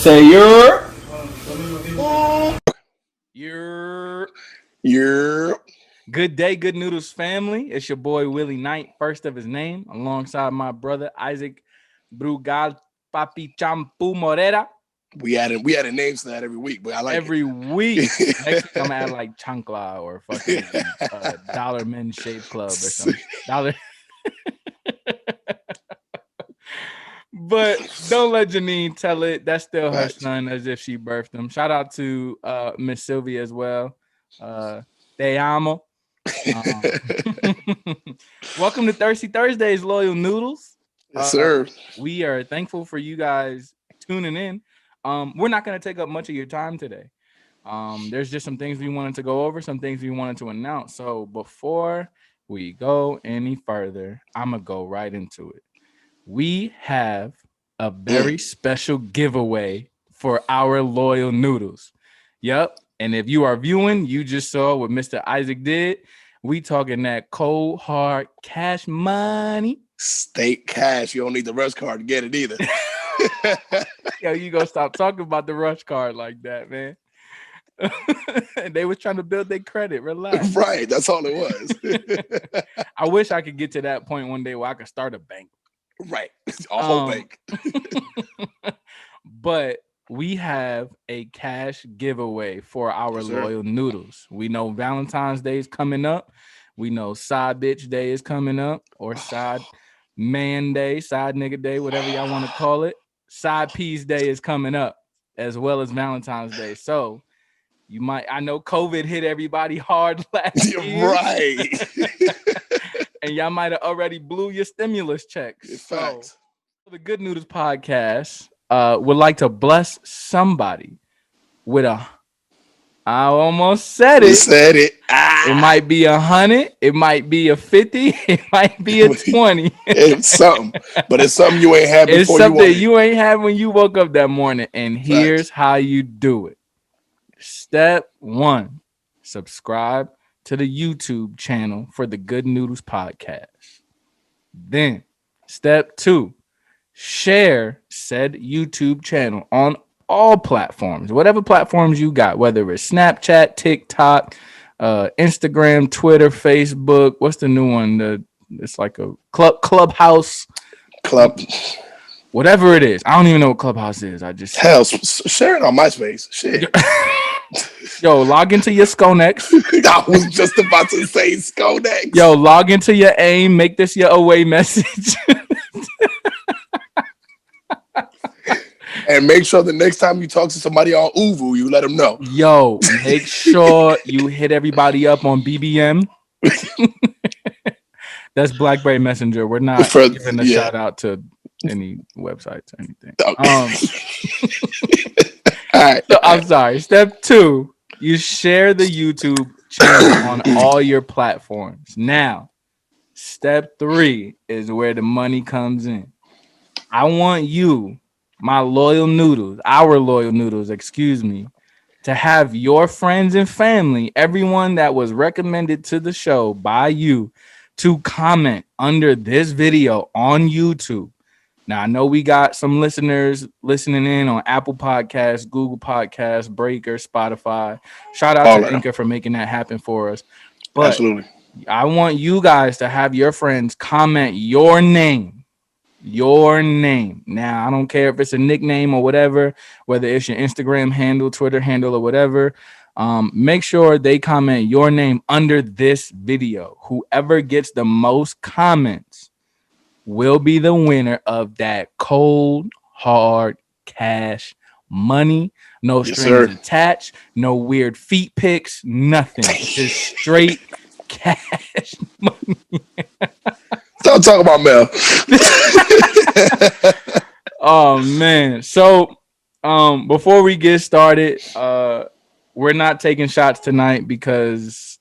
Say your. Your. Good day, Good Noodles family. It's your boy Willie Knight, first of his name, alongside my brother Isaac Brugal Papi Champu Morera. We added names to that every week, but I like every week. Next week I'm gonna add like Chancla or fucking Dollar Men Shave Club or something. Dollar. But don't let Janine tell it. That's still her son, as if she birthed him. Shout out to Miss Sylvia as well. Te amo. Welcome to Thirsty Thursdays, loyal noodles. Yes, sir. We are thankful for you guys tuning in. We're not going to take up much of your time today. There's just some things we wanted to go over, some things we wanted to announce. So before we go any further, I'm going to go right into it. We have a very special giveaway for our loyal noodles. Yep. And if you are viewing, you just saw what Mr. Isaac did. We talking that cold, hard cash money. State cash. You don't need the rush card to get it either. Yo, you gonna stop talking about the rush card like that, man. They was trying to build their credit. Relax. Right. That's all it was. I wish I could get to that point one day where I could start a bank. Right. A whole bank. But we have a cash giveaway for our loyal noodles. We know Valentine's Day is coming up. We know Side Bitch Day is coming up, or Side Man Day, Side Nigga Day, whatever y'all want to call it. Side Piece Day is coming up, as well as Valentine's Day. So you might, I know COVID hit everybody hard last year. Right. And y'all might have already blew your stimulus checks. So the Good Noodles podcast would like to bless somebody with a, I almost said it. You said it. It might be 100. It might be a 50. It might be a 20. It's something. But it's something you ain't had before. It's something you ain't had when you woke up that morning. And here's how you do it. Step 1, subscribe to the YouTube channel for the Good Noodles podcast. Then step 2, share said YouTube channel on all platforms, whatever platforms you got, whether it's Snapchat, TikTok, Instagram, Twitter, Facebook. What's the new one? It's like a Clubhouse. Whatever it is. I don't even know what Clubhouse is. I just share it on MySpace. Shit. Yo, log into your Skonex. I was just about to say Skonex. Yo, log into your AIM. Make this your away message. And make sure the next time you talk to somebody on Uvu, you let them know. Yo, make sure you hit everybody up on BBM. That's BlackBerry Messenger. We're not giving a shout out to any websites or anything. All right. So, I'm sorry. Step 2, you share the YouTube channel on all your platforms. Now, step 3 is where the money comes in. I want you, my loyal noodles, our loyal noodles, to have your friends and family, everyone that was recommended to the show by you, to comment under this video on YouTube. Now, I know we got some listeners listening in on Apple Podcasts, Google Podcasts, Breaker, Spotify. Shout out to Anchor for making that happen for us. But absolutely, I want you guys to have your friends comment your name. Your name. Now, I don't care if it's a nickname or whatever, whether it's your Instagram handle, Twitter handle, or whatever. Make sure they comment your name under this video. Whoever gets the most comments will be the winner of that cold, hard cash money. No strings attached, no weird feet pics, nothing. Just straight cash money. Don't talk about Mel. Oh man. So before we get started, we're not taking shots tonight because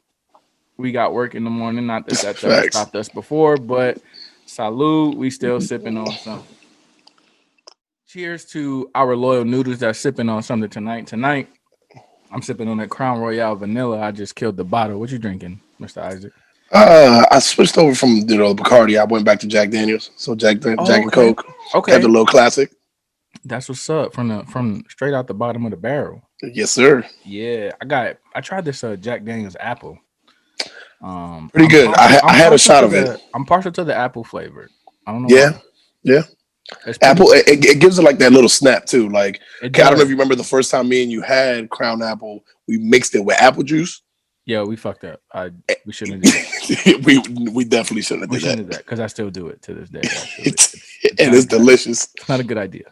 we got work in the morning. Not that that stopped us before, but salud, we still sipping on something. Cheers to our loyal noodles that are sipping on something tonight. Tonight, I'm sipping on that Crown Royale vanilla. I just killed the bottle. What you drinking, Mr. Isaac? I switched over from the Bacardi. I went back to Jack Daniels. So Jack and Coke. Okay. Kept a little classic. That's what's up from straight out the bottom of the barrel. Yes, sir. Yeah, I tried this Jack Daniel's apple. Pretty good. I had a shot of it. I'm partial to the apple flavor. I don't know Yeah, why. yeah. It's pretty Apple, good. it gives it like that little snap too. Like, It okay, I don't know if does. you remember the first time me and you had Crown Apple. We mixed it with apple juice. Yeah, we fucked up. We shouldn't have did that. we definitely shouldn't We have did shouldn't have did that because I still do it to this day. Actually, that. it's And not a it's good idea. delicious. It's not a good idea.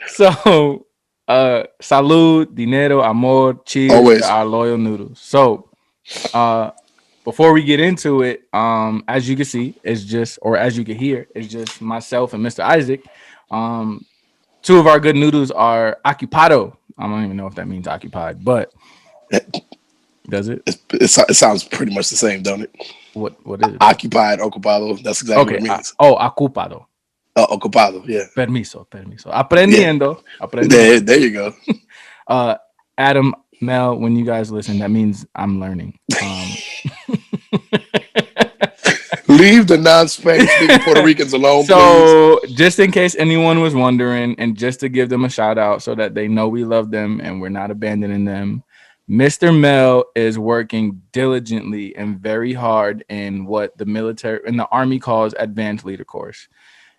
So, salud, dinero, amor, cheers to Always. our loyal noodles. So, uh, before we get into it, as you can see, it's just, or as you can hear, it's just myself and Mr. Isaac. Um, two of our good noodles are occupado. I don't even know if that means occupied, but does it? It sounds pretty much the same, don't it? What is it? Occupied, ocupado. That's exactly Okay. what it means. Ocupado. Ocupado. Yeah. Permiso. Yeah. Aprendiendo. There you go. Uh, Adam, Mel, when you guys listen, that means I'm learning. Leave the non-Spanish speaking Puerto Ricans alone, please. So, just in case anyone was wondering, and just to give them a shout out so that they know we love them and we're not abandoning them, Mr. Mel is working diligently and very hard in what the military and the army calls advanced leader course.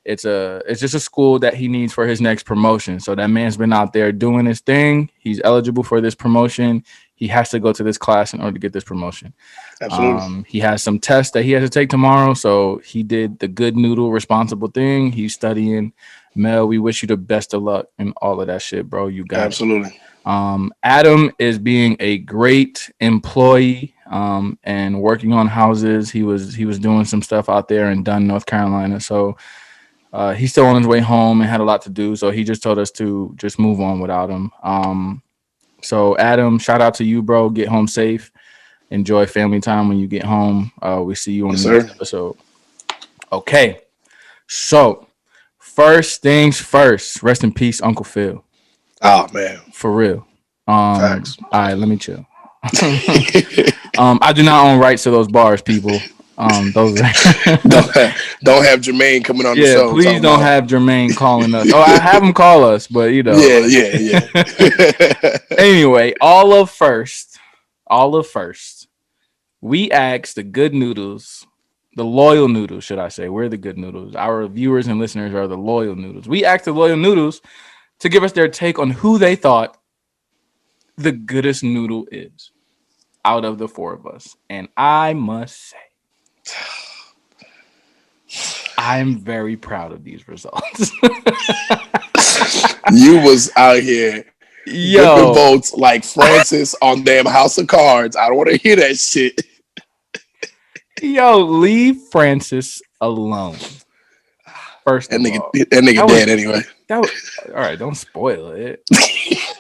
It's just a school that he needs for his next promotion. So that man's been out there doing his thing. He's eligible for this promotion. He has to go to this class in order to get this promotion. Absolutely. He has some tests that he has to take tomorrow. So he did the good noodle responsible thing. He's studying. Mel, we wish you the best of luck and all of that shit, bro. You got it. Absolutely. Adam is being a great employee and working on houses. He was doing some stuff out there in Dunn, North Carolina. So he's still on his way home and had a lot to do. So he just told us to just move on without him. So Adam, shout out to you, bro. Get home safe. Enjoy family time when you get home. We see you on Yes, the next sir. episode. Okay. So first things first. Rest in peace, Uncle Phil. Oh man. For real. Facts. All right, let me chill. I do not own rights to those bars, people. Those don't have Jermaine coming on the yeah, show. please talking don't about- have Jermaine calling us. Oh, I have him call us, but you know. Yeah. Anyway, all of first, we asked the good noodles, the loyal noodles, should I say? We're the good noodles. Our viewers and listeners are the loyal noodles. We asked the loyal noodles to give us their take on who they thought the goodest noodle is out of the four of us. And I must say, I'm very proud of these results. You was out here whipping Yo, votes like Francis on damn House of Cards. I don't want to hear that shit. leave Francis alone. First That of nigga, all, that nigga that dead anyway. all right. Don't spoil it.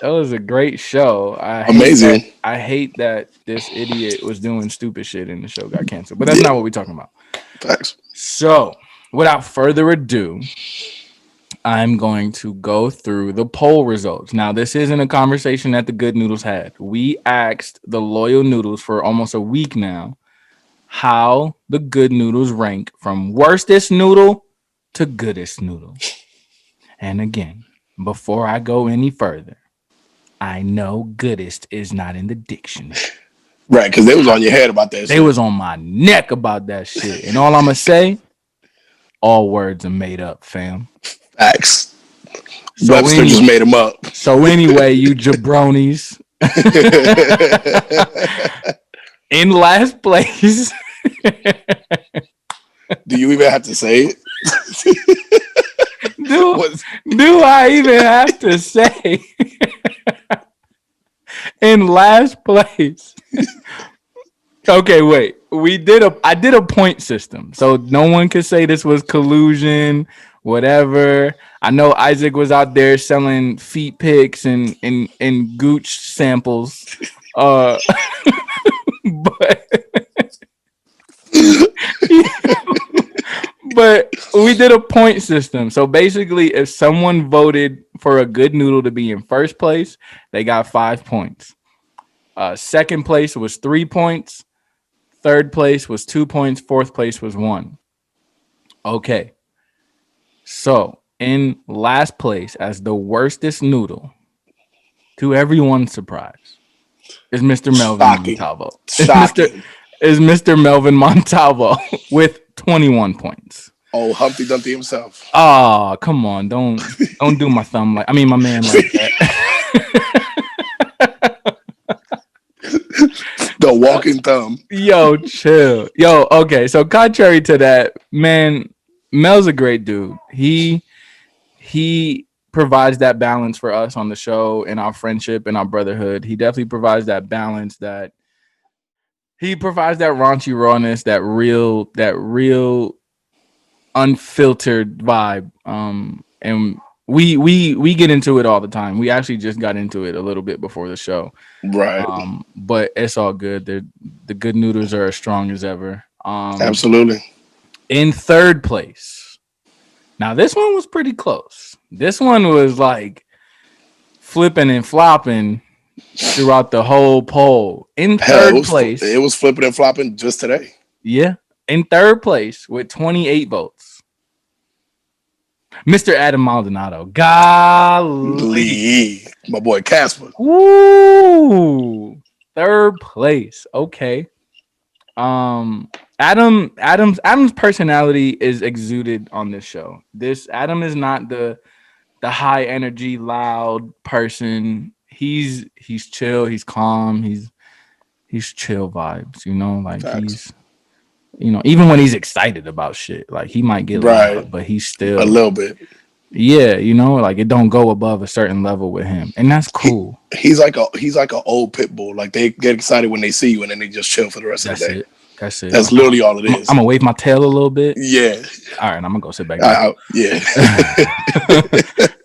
That was a great show. Amazing. I hate that this idiot was doing stupid shit and the show got canceled. But that's not what we're talking about. Facts. So, without further ado, I'm going to go through the poll results. Now, this isn't a conversation that the Good Noodles had. We asked the loyal noodles for almost a week now how the Good Noodles rank from worstest noodle to goodest noodle. And again, before I go any further, I know goodest is not in the dictionary. Right, because they was on your head about that shit. They was on my neck about that shit. And all I'm going to say, all words are made up, fam. Facts. So Webster just made them up. So anyway, you jabronis. In last place. Do you even have to say it? Do I even have to say? In last place. Okay, wait. I did a point system. So no one could say this was collusion, whatever. I know Isaac was out there selling feet pics and gooch samples. But but we did a point system. So basically, if someone voted for a good noodle to be in first place, they got 5 points. Second place was 3 points. Third place was 2 points. Fourth place was 1. Okay. So In last place as the worstest noodle, to everyone's surprise, is Mr. Melvin Shocking. Montalvo. Shocking. Is Mr. Melvin Montalvo with 21 points. Oh, Humpty Dumpty himself. Oh, come on. Don't do my thumb like I mean my man like that. The walking thumb. Yo, chill. Yo, okay. So contrary to that, man, Mel's a great dude. He provides that balance for us on the show and our friendship and our brotherhood. He definitely provides that balance that he provides that raunchy rawness, that real unfiltered vibe. And we get into it all the time. We actually just got into it a little bit before the show. Right. But it's all good. The good noodles are as strong as ever. Absolutely. In third place. Now this one was pretty close. This one was like flipping and flopping throughout the whole poll. In third place. It was flipping and flopping just today. Yeah. In third place with 28 votes. Mr. Adam Maldonado. Golly. My boy Casper. Woo! Third place. Okay. Adam's personality is exuded on this show. Adam is not the high energy, loud person. He's chill, he's calm, he's chill vibes, you know, like Facts. Even when he's excited about shit, like he might get loud, but he's still a little bit. Yeah, like it don't go above a certain level with him. And that's cool. He's like an old pit bull. Like they get excited when they see you and then they just chill for the rest of the day. That's it. That's literally all it is. I'm gonna wave my tail a little bit. Yeah. All right, I'm gonna go sit back down. Yeah.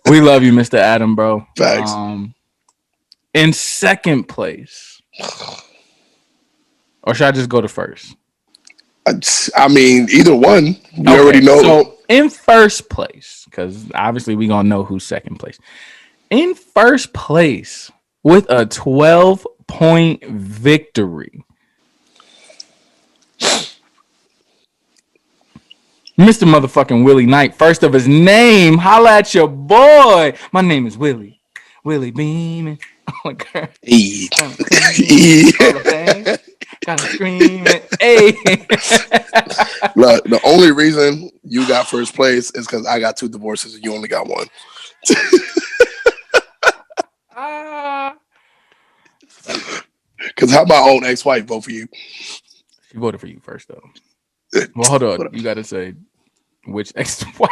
We love you, Mr. Adam, bro. Thanks. In second place, or should I just go to first? I mean, either one. We already know. So in first place, because obviously we gonna know who's second place. In first place with a 12-point victory, Mr. Motherfucking Willie Knight, first of his name. Holla at your boy. My name is Willie. Willie Beeman. Oh my god. Gotta scream it. Hey. Look, the only reason you got first place is because I got 2 divorces and you only got 1. Because how my own ex-wife vote for you? She voted for you first, though. Well, hold on. You got to say which ex-wife.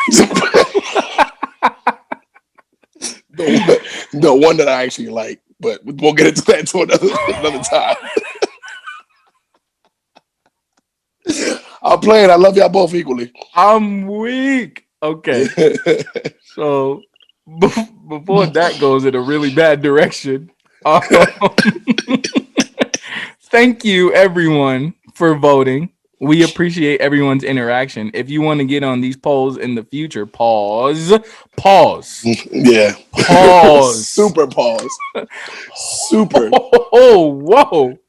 the one that I actually like, but we'll get into that to another time. I'm playing. I love y'all both equally. I'm weak. Okay. So before that goes in a really bad direction, thank you everyone for voting. We appreciate everyone's interaction. If you want to get on these polls in the future, pause. Yeah. Pause. Super pause. Super. Oh, whoa.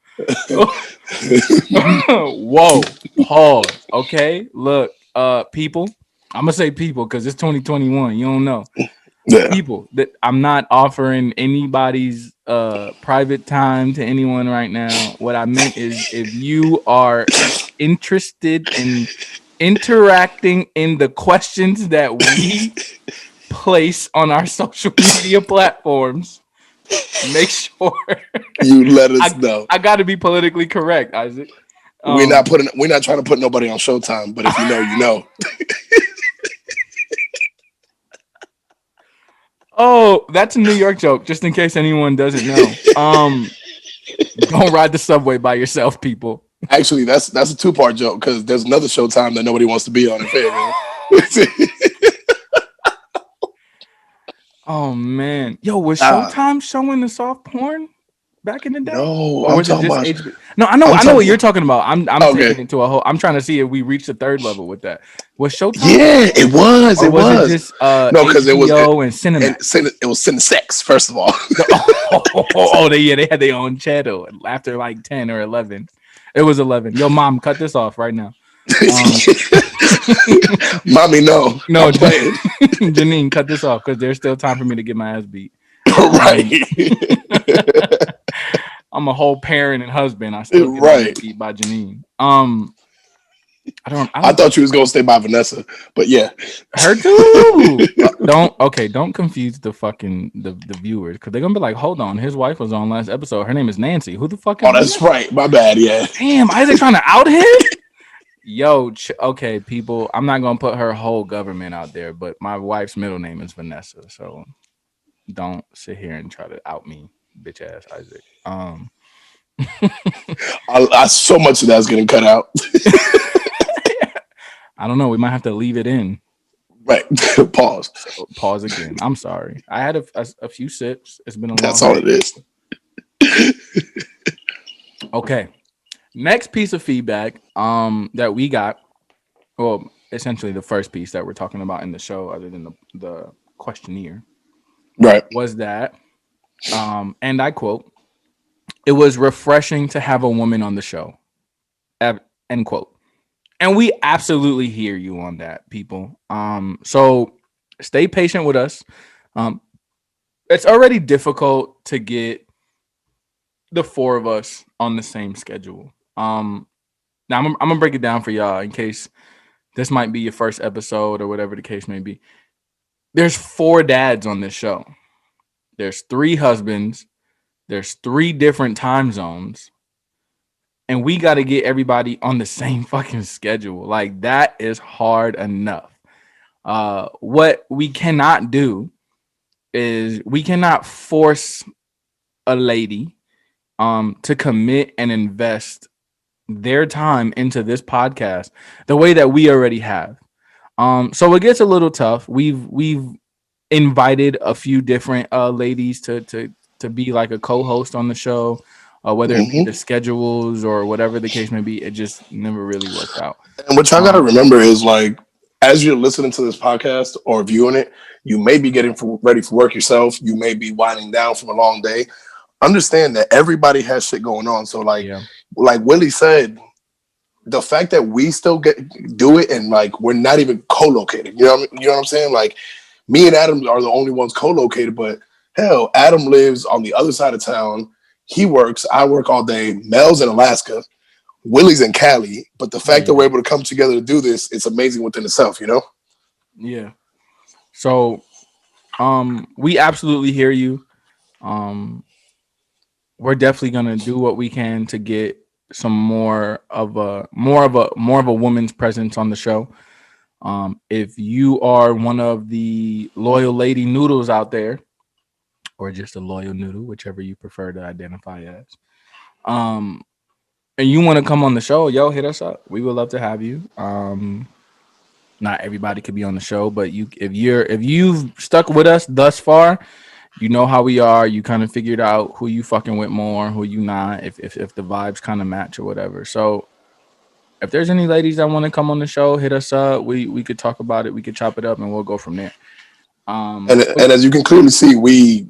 Whoa. Pause. Okay. Look, people. I'm gonna say people because it's 2021. You don't know. Yeah. People that I'm not offering anybody's private time to anyone right now. What I meant is if you are interested in interacting in the questions that we place on our social media platforms, make sure you let us know. I got to be politically correct, Isaac. We're not trying to put nobody on Showtime, but if you know, you know. Oh, that's a New York joke, just in case anyone doesn't know. Don't ride the subway by yourself, people. Actually, that's a 2-part joke because there's another Showtime that nobody wants to be on. Oh man, yo, was Showtime showing the soft porn back in the day? No, or was it just HBO? No, I know what you're talking about. I'm taking it to a whole. I'm trying to see if we reached the 3rd level with that. Was Showtime? Yeah, it was. Or was it just no, because it was and Cinemax. It was Cinesex first of all. They had their own channel after like 10 or 11. It was 11. Yo, mom, cut this off right now. Um, Mommy, no, no, I'm playing. Janine, cut this off because there's still time for me to get my ass beat. Right. Um, I'm a whole parent and husband. I still get my ass Right. beat by Janine. I I don't. thought you was gonna stay by Vanessa, but yeah. Her too. Don't confuse the viewers because they're gonna be like, hold on, his wife was on last episode. Her name is Nancy. Who the fuck is Oh, that's Vanessa? right. My bad. Yeah. Damn, Isaac trying to out him. Yo, okay, people. I'm not gonna put her whole government out there, but my wife's middle name is Vanessa, so don't sit here and try to out me, bitch ass Isaac. I so much of that's getting cut out. I don't know. We might have to leave it in. Right. Pause. So pause again. I'm sorry. I had a few sips. It's been a long That's all it day. is. Okay. Next piece of feedback that we got, well, essentially the first piece that we're talking about in the show, other than the questionnaire, Right. was that, and I quote, it was refreshing to have a woman on the show. End quote. And we absolutely hear you on that, people. So stay patient with us. Um, it's already difficult to get the four of us on the same schedule. Now I'm gonna break it down for y'all in case this might be your first episode or whatever the case may be. There's four dads on this show. There's three husbands. There's three different time zones. And we got to get everybody on the same fucking schedule. Like that is hard enough. What we cannot do is we cannot force a lady to commit and invest their time into this podcast the way that we already have. So it gets a little tough. We've invited a few different ladies to be like a co-host on the show, whether it be Hmm. the schedules or whatever the case may be. It just never really worked out. And what y'all got to Um, remember is like, as you're listening to this podcast or viewing it, you may be getting ready for work yourself. You may be winding down from a long day. Understand that everybody has shit going on. So yeah, like Willie said, the fact that we still do it and like we're not even co-located. You know what I'm saying? Like me and Adam are the only ones co-located, but hell, Adam lives on the other side of town. He works. I work all day. Mel's in Alaska. Willie's in Cali. But the fact that yeah, we're able to come together to do this, it's amazing within itself. You know? yeah. So we absolutely hear you. Um, we're definitely gonna do what we can to get some more of a woman's presence on the show. If you are one of the loyal lady noodles out there, or just a loyal noodle, whichever you prefer to identify as, um, and you want to come on the show, yo, hit us up. We would love to have you. Not everybody could be on the show, but if you've stuck with us thus far, you know how we are. You kind of figured out who you fucking with more, who you not, if the vibes kind of match or whatever. So if there's any ladies that want to come on the show, hit us up. We could talk about it. We could chop it up, and we'll go from there. And as you can clearly see, we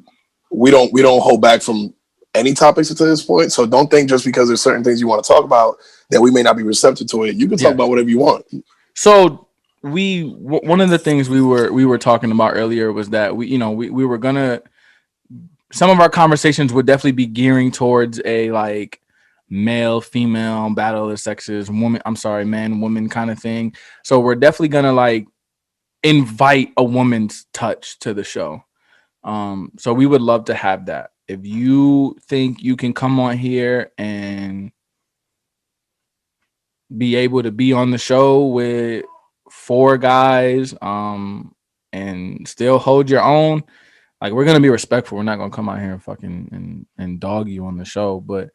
don't hold back from any topics to this point. So don't think just because there's certain things you want to talk about that we may not be receptive to it. You can talk Yes. about whatever you want. So one of the things we were talking about earlier was that we were gonna, some of our conversations would definitely be gearing towards a like male female battle of the sexes, woman, I'm sorry, man woman kind of thing. So we're definitely gonna like invite a woman's touch to the show. So we would love to have that. If you think you can come on here and be able to be on the show with four guys, and still hold your own, like we're gonna be respectful. We're not gonna come out here and fucking and dog you on the show, but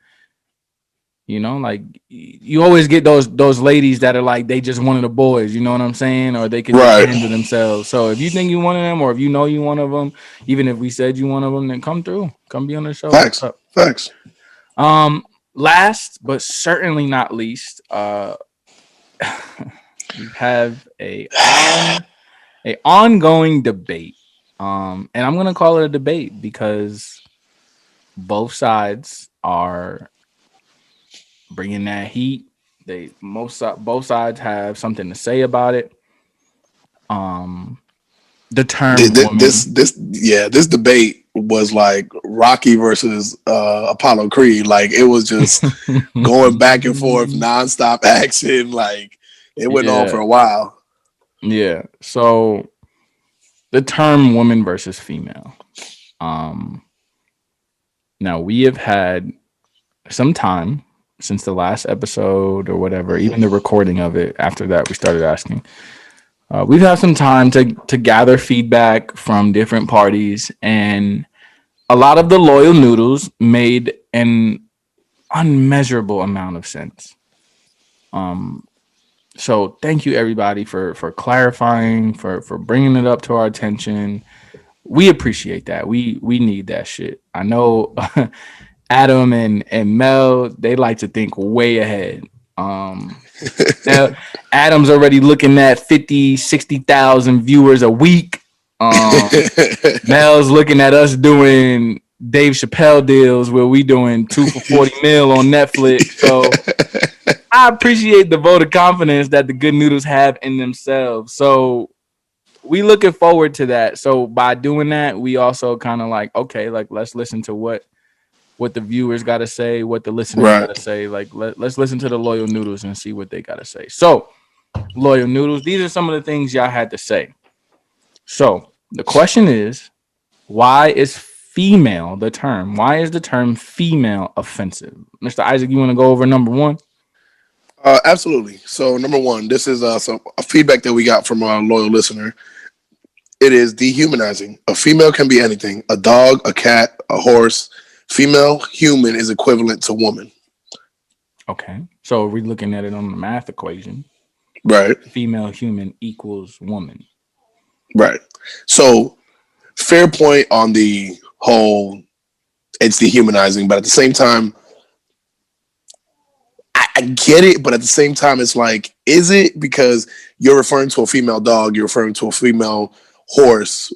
like you always get those ladies that are like they just one of the boys, you know what I'm saying, or they can just Right. handle themselves. So if you think you one of them, or if you know you one of them, even if we said you one of them, then come through, come be on the show. What's Facts. up? Facts. Um, last but certainly not least, we have a ongoing debate. And I'm gonna call it a debate because both sides are bringing that heat. both sides have something to say about it. The term woman. This debate was like Rocky versus Apollo Creed. Like it was just going back and forth, nonstop action. Like it went on for Yeah, a while. yeah. So the term woman versus female. Um, Now we have had some time since the last episode or whatever, even the recording of it. After that, we started asking. We've had some time to gather feedback from different parties, and a lot of the loyal noodles made an unmeasurable amount of sense. So thank you everybody for clarifying, for bringing it up to our attention. We appreciate that. We need that shit. I know Adam and Mel, they like to think way ahead. Now Adam's already looking at 50, 60,000 viewers a week. Mel's looking at us doing Dave Chappelle deals where we doing 2 for 40 mil on Netflix. So I appreciate the vote of confidence that the good noodles have in themselves. So we looking forward to that. So by doing that, we also kind of like, okay, like let's listen to what the viewers got to say, what the listeners got Right. to say. Like let's listen to the loyal noodles and see what they got to say. So loyal noodles, these are some of the things y'all had to say. So the question is, why is female the term? Why is the term female offensive? Mr. Isaac, you want to go over number one? Absolutely. So number one, this is some a feedback that we got from our loyal listener. It is dehumanizing. A female can be anything: a dog, a cat, a horse. Female human is equivalent to woman. Okay. So we're looking at it on the math equation. Right. Female human equals woman. Right. So fair point on the whole. It's dehumanizing, but at the same time, I get it. But at the same time, it's like, is it because you're referring to a female dog, you're referring to a female horse,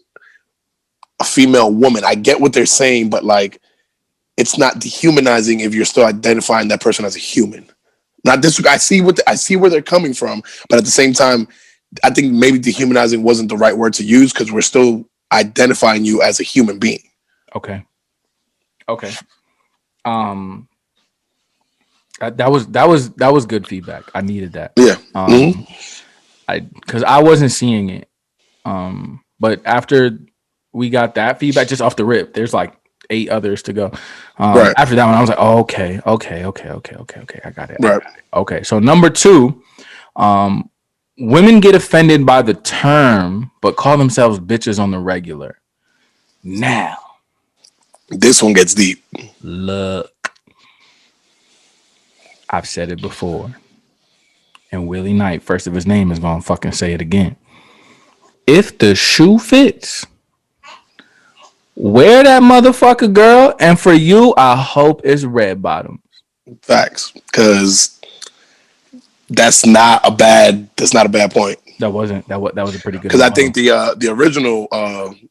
a female woman? I get what they're saying, but like, it's not dehumanizing if you're still identifying that person as a human. Not this. I see where they're coming from, but at the same time, I think maybe dehumanizing wasn't the right word to use because we're still identifying you as a human being. Okay. Okay. Um that was good feedback. I needed that. Yeah. Because I wasn't seeing it. But after we got that feedback just off the rip, there's like 8 others to go. Right. After that one, I was like, oh, okay. I got it. Right. Okay. So number 2, women get offended by the term, but call themselves bitches on the regular. Now, This one gets deep. look, I've said it before, and Willie Knight, first of his name, is gonna fucking say it again. If the shoe fits, wear that motherfucker, girl. And for you, I hope it's red bottoms. Facts. Because that's not a bad point. That was a pretty good. Because I think the original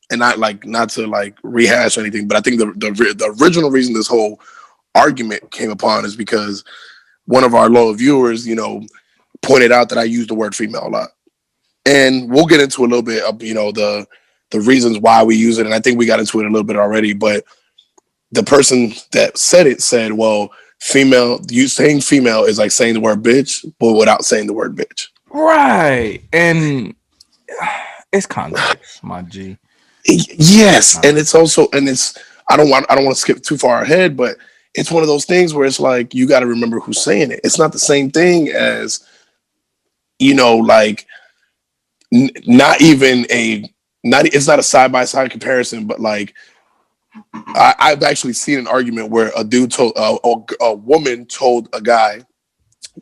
and not to like rehash or anything, but I think the original reason this whole argument came upon is because one of our loyal viewers, pointed out that I use the word female a lot, and we'll get into a little bit of the reasons why we use it, and I think we got into it a little bit already. But the person that said it said, "Well, female, you saying female is like saying the word bitch, but without saying the word bitch." Right, and it's context, my G. Yes, and it's also, I don't want to skip too far ahead, but it's one of those things where it's like you got to remember who's saying it. It's not the same thing as like not even it's not a side by side comparison, but like I've actually seen an argument where a dude told a woman told a guy,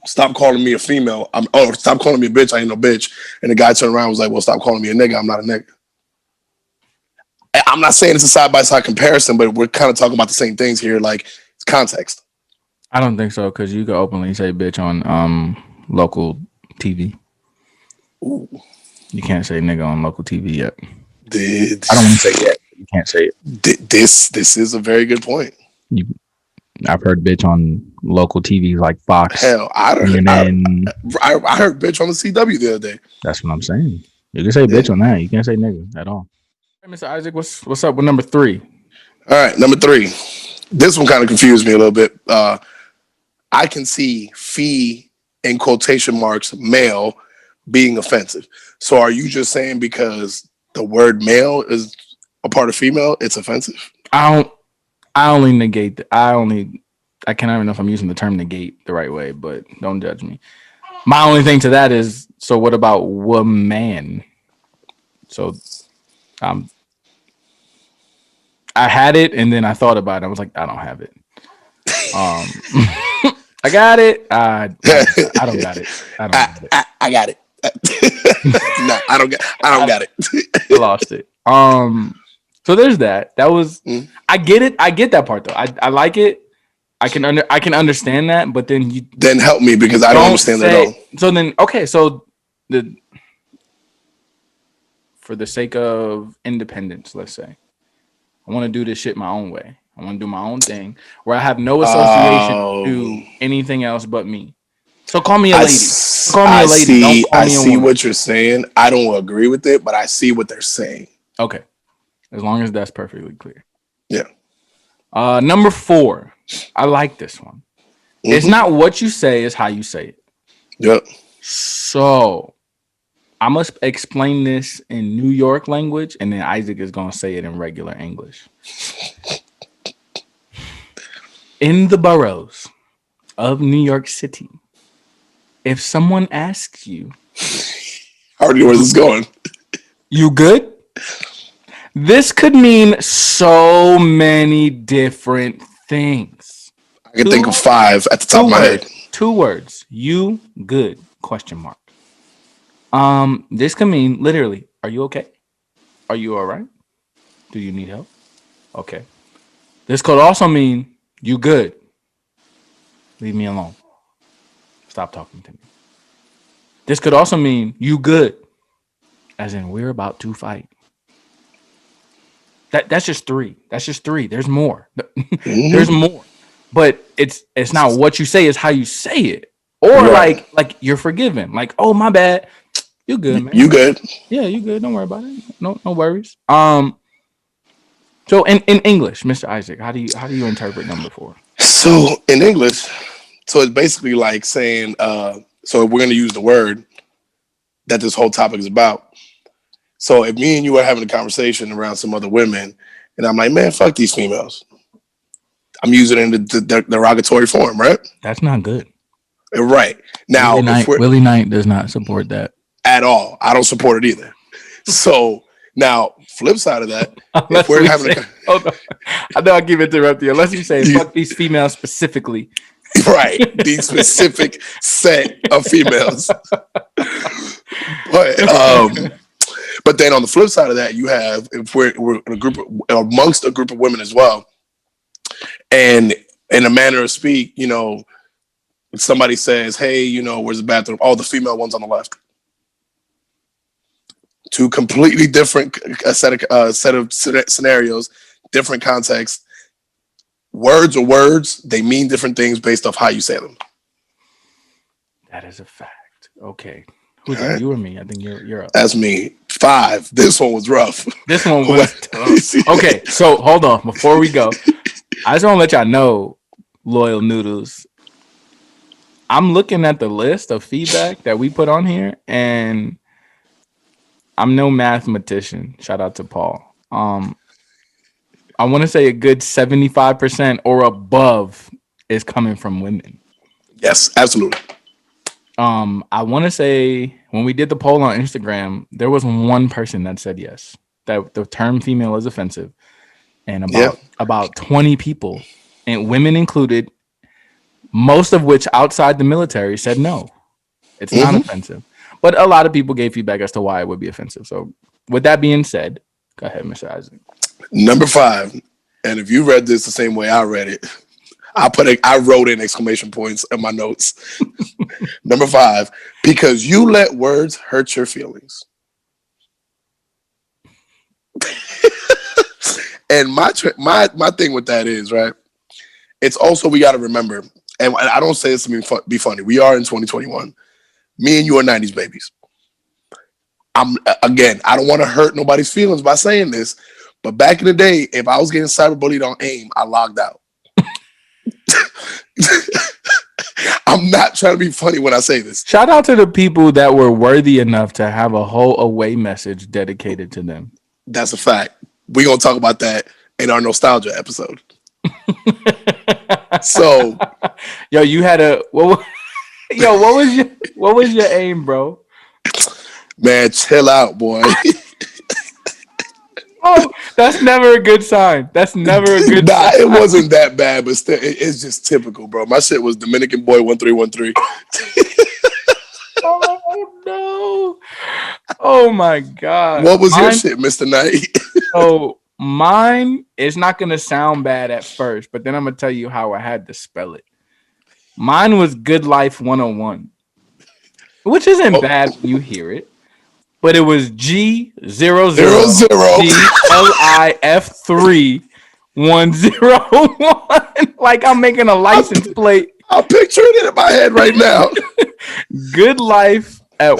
"Stop calling me a female. Stop calling me a bitch. I ain't no bitch." And the guy turned around and was like, "Well, stop calling me a nigga. I'm not a nigga." I'm not saying it's a side by side comparison, but we're kind of talking about the same things here. Like it's context. I don't think so because you can openly say bitch on local TV. Ooh. You can't say nigga on local TV yet. I don't want to say yet. You can't say it. This is a very good point. I've heard bitch on local TVs like Fox, Hell, I CNN. I heard bitch on the CW the other day. That's what I'm saying. You can say Yeah. bitch on that. You can't say nigga at all. Hey, Mr. Isaac, what's up with number 3? All right, number 3. This one kind of confused me a little bit. I can see fee in quotation marks male being offensive. So are you just saying because the word male is a part of female, it's offensive? I don't. I only negate. I can't even know if I'm using the term negate the right way, but don't judge me. My only thing to that is, so what about woman? So um, I had it, and then I thought about it. I was like, I don't have it. I got it. I don't got it. I don't got it. I got it. No, I don't got it. I lost it. So there's that. That was. I get it. I get that part though. I like it. I can understand that, but then you Then help me because I don't understand that at all. So then, okay, so for the sake of independence, let's say, I want to do this shit my own way. I want to do my own thing where I have no association to anything else but me. So call me a lady. Call me a lady. I see what you're saying. I don't agree with it, but I see what they're saying. Okay. As long as that's perfectly clear. Yeah. Number 4. I like this one. Mm-hmm. It's not what you say, it's how you say it. Yep. So I must explain this in New York language, and then Isaac is going to say it in regular English. In the boroughs of New York City, if someone asks you, I already know where this is going. You good? This could mean so many different things. I can think of 5 at the top of my head. 2 words. You good? Question mark. This can mean literally, are you okay? Are you all right? Do you need help? Okay. This could also mean you good. Leave me alone. Stop talking to me. This could also mean you good. As in we're about to fight. That's just 3. That's just 3. There's more. There's more. But it's not what you say, it's how you say it. Or right. like you're forgiven. Like, oh my bad. You good, man. You good. Yeah, you good. Don't worry about it. No worries. So in English, Mr. Isaac, how do you interpret number 4? So in English, so it's basically like saying, so we're gonna use the word that this whole topic is about. So if me and you are having a conversation around some other women, and I'm like, man, fuck these females. I'm using it in the derogatory form, right? That's not good. Right. Now, Willie Knight does not support that. At all. I don't support it either. So now, flip side of that, if we're having I know I keep interrupting you. Unless you say fuck these females specifically. Right. These specific set of females. But then on the flip side of that, you have, if we're in a group amongst a group of women as well, and in a manner of speak, you know, somebody says, hey, you know, where's the bathroom? Oh, the female one's on the left. 2 completely different set of scenarios, different contexts. Words are words. They mean different things based off how you say them. That is a fact. Okay. Who's that? You or me? I think you're up. That's me. 5. This one was rough. This one was tough. Okay, so hold on. Before we go, I just want to let y'all know, loyal noodles, I'm looking at the list of feedback that we put on here, and I'm no mathematician. Shout out to Paul. I want to say a good 75% or above is coming from women. Yes, absolutely. I want to say when we did the poll on Instagram, there was one person that said yes, that the term female is offensive, and about 20 people, and women included, most of which outside the military, said no, it's not offensive. But a lot of people gave feedback as to why it would be offensive. So with that being said, go ahead, Mr. Isaac. Number 5, and if you read this the same way I read it, I wrote in exclamation points in my notes. Number 5, because you let words hurt your feelings. And my thing with that is, right, it's also we got to remember, and I don't say this to be funny. We are in 2021. Me and you are 90s babies. I'm again. I don't want to hurt nobody's feelings by saying this, but back in the day, if I was getting cyberbullied on AIM, I logged out. I'm not trying to be funny when I say this. Shout out to the people that were worthy enough to have a whole away message dedicated to them. That's a fact. We're gonna talk about that in our nostalgia episode. So, yo, you had a yo, what was your aim, bro? man, chill out, boy. Oh, that's never a good sign. That's never a good Nah, sign. it wasn't that bad, but still, it's just typical, bro. My shit was Dominican Boy 1313. Oh no. Oh my god. What was your shit, Mr. Knight? So mine is not gonna sound bad at first, but then I'm gonna tell you how I had to spell it. Mine was Good Life 101, which isn't bad when you hear it. But it was G00 GLIF3 101. Like I'm making a license plate. I'm picturing it in my head right now. Good Life at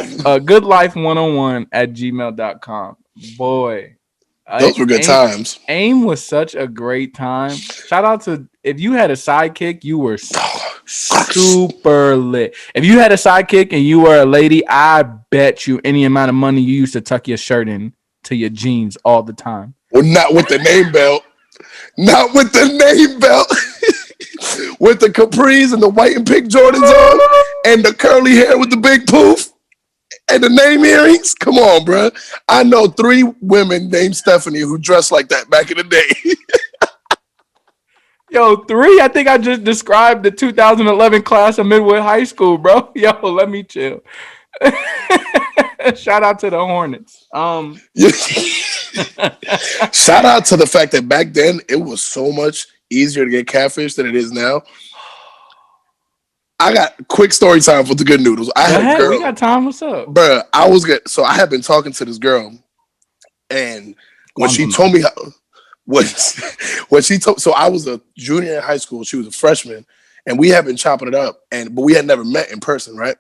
Good Life 101 at gmail.com. Boy. Those were good times. AIM was such a great time. Shout out to if you had a sidekick, you were super lit. If you had a sidekick and you were a lady, I bet you any amount of money you used to tuck your shirt in to your jeans all the time. Well, not with the name belt. Not with the name belt. With the capris and the white and pink Jordans on and the curly hair with the big poof and the name earrings. Come on, bro. I know 3 women named Stephanie who dressed like that back in the day. Yo, 3? I think I just described the 2011 class of Midwood High School, bro. Yo, let me chill. Shout out to the Hornets. Shout out to the fact that back then it was so much easier to get catfish than it is now. I got quick story time for the Good Noodles. I had a girl. We got time. What's up, bruh? I was good. So I had been talking to this girl, and when she told me how, when she told, so I was a junior in high school. She was a freshman, and we had been chopping it up, but we had never met in person, right?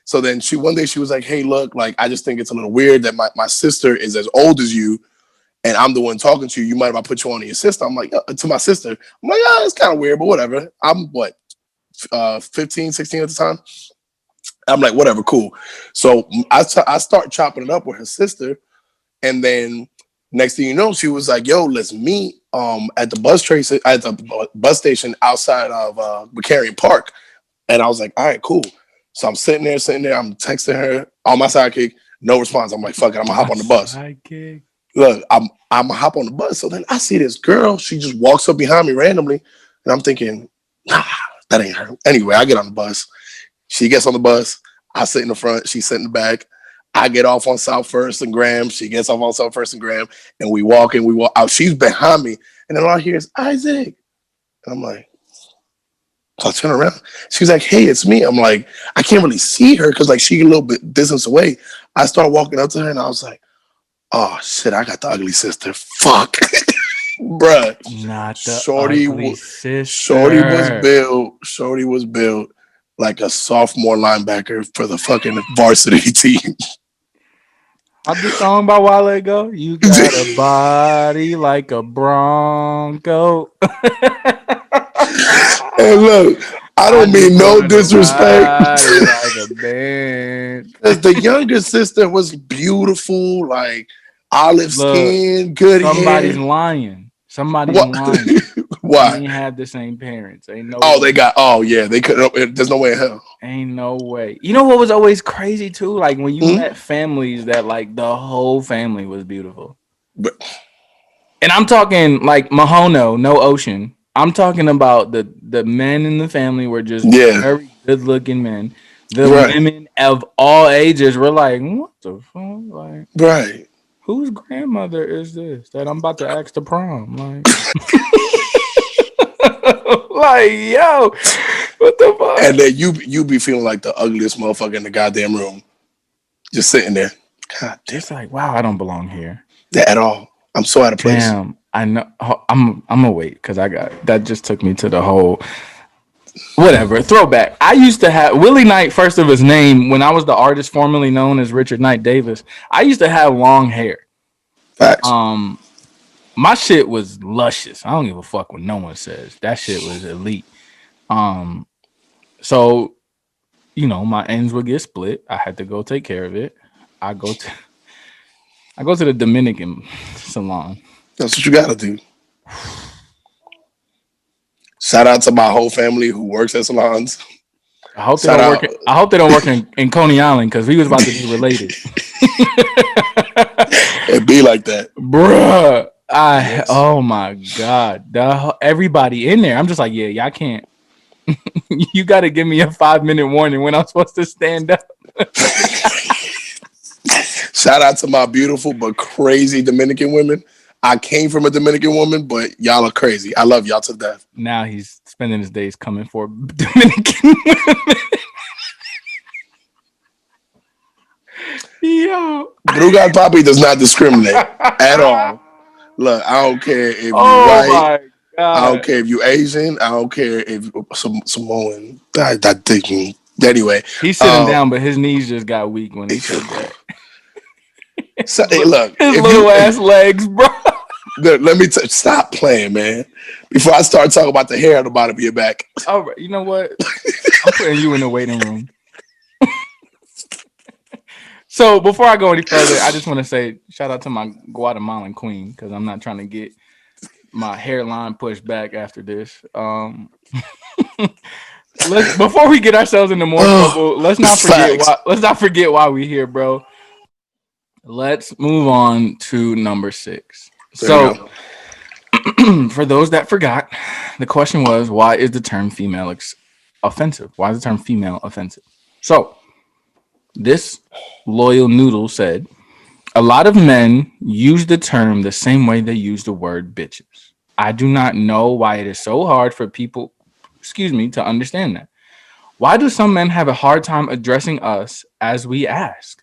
So then one day she was like, "Hey, look, like I just think it's a little weird that my sister is as old as you, and I'm the one talking to you. You mind if I put you on to your sister?" I'm like, to my sister, I'm like, "Oh, it's kind of weird, but whatever." I'm what, 15, 16 at the time. I'm like, whatever, cool. So I start chopping it up with her sister, and then next thing you know, she was like, "Yo, let's meet at the bus station outside of McCarran Park." And I was like, "All right, cool." So I'm sitting there, I'm texting her on my sidekick, no response. I'm like, "Fuck it, I'm gonna hop on the bus." Sidekick. Look, I'm gonna hop on the bus. So then I see this girl. She just walks up behind me randomly, and I'm thinking, nah, that ain't her. Anyway, I get on the bus. She gets on the bus. I sit in the front. She sit in the back. I get off on South First and Graham. She gets off on South First and Graham, and we walk out. She's behind me, and then all I hear is Isaac, and I'm like, so I turn around. She's like, "Hey, it's me." I'm like, I can't really see her because like she's a little bit distance away. I start walking up to her, and I was like, "Oh shit, I got the ugly sister." Fuck. Bruh. Not the ugly sister. Shorty was built like a sophomore linebacker for the fucking varsity team. How'd the song by Wale go? You got a body like a Bronco. And look, I don't mean no disrespect. Like a band. The younger sister was beautiful, like olive skin, good somebody's hair. Lying. Somebody's lying. Why? They ain't have the same parents. Ain't no. Oh, they got. Oh, yeah. They couldn't. There's no way in hell. Ain't no way. You know what was always crazy too? Like when you met families that like the whole family was beautiful. And I'm talking like Mahono, no Ocean. I'm talking about the men in the family were just very good looking men. The women of all ages were like, what the fuck? Like, right. Whose grandmother is this that I'm about to ask to prom? Like, like, yo, what the fuck? And then you be feeling like the ugliest motherfucker in the goddamn room, just sitting there. God damn. It's like, wow, I don't belong here at all. I'm so out of place. Damn, I know. I'm gonna wait because I got that just took me to the whole whatever throwback. I used to have Willie Knight, first of his name, when I was the artist formerly known as Richard Knight Davis. I used to have long hair. Facts. My shit was luscious. I don't give a fuck what no one says. That shit was elite. Um, so my ends would get split. I had to go take care of it. I go to I go to the Dominican salon. That's what you gotta do. Shout out to my whole family who works at salons. I hope they Shout don't out. work. I hope they don't work in Coney Island because we was about to be related, It be like that. bruh. Yes. Oh my god, everybody in there. I'm just like, yeah, y'all can't. You got to give me a 5-minute warning when I'm supposed to stand up. Shout out to my beautiful but crazy Dominican women. I came from a Dominican woman, but y'all are crazy. I love y'all to death. Now he's spending his days coming for Dominican women. Yo. Brugal Papi does not discriminate at all. Look, I don't care if you Oh white. my I don't god. care if you Asian. I don't care if you Samoan. That thinking. Anyway, He's sitting down, but his knees just got weak when he said that. so, hey, look, His if little you ass legs, bro. look, let me stop playing, man. Before I start talking about the hair on the bottom of your back. All right, you know what? I'm putting you in the waiting room. So before I go any further, I just want to say shout out to my Guatemalan queen because I'm not trying to get my hairline pushed back after this. Let's before we get ourselves into more trouble, let's not forget why we here, bro. Let's move on to number 6. So, for those that forgot, the question was, why is the term female offensive? Why is the term female offensive? So, this loyal noodle said, a lot of men use the term the same way they use the word bitches. I do not know why it is so hard for people, to understand that. Why do some men have a hard time addressing us as we ask?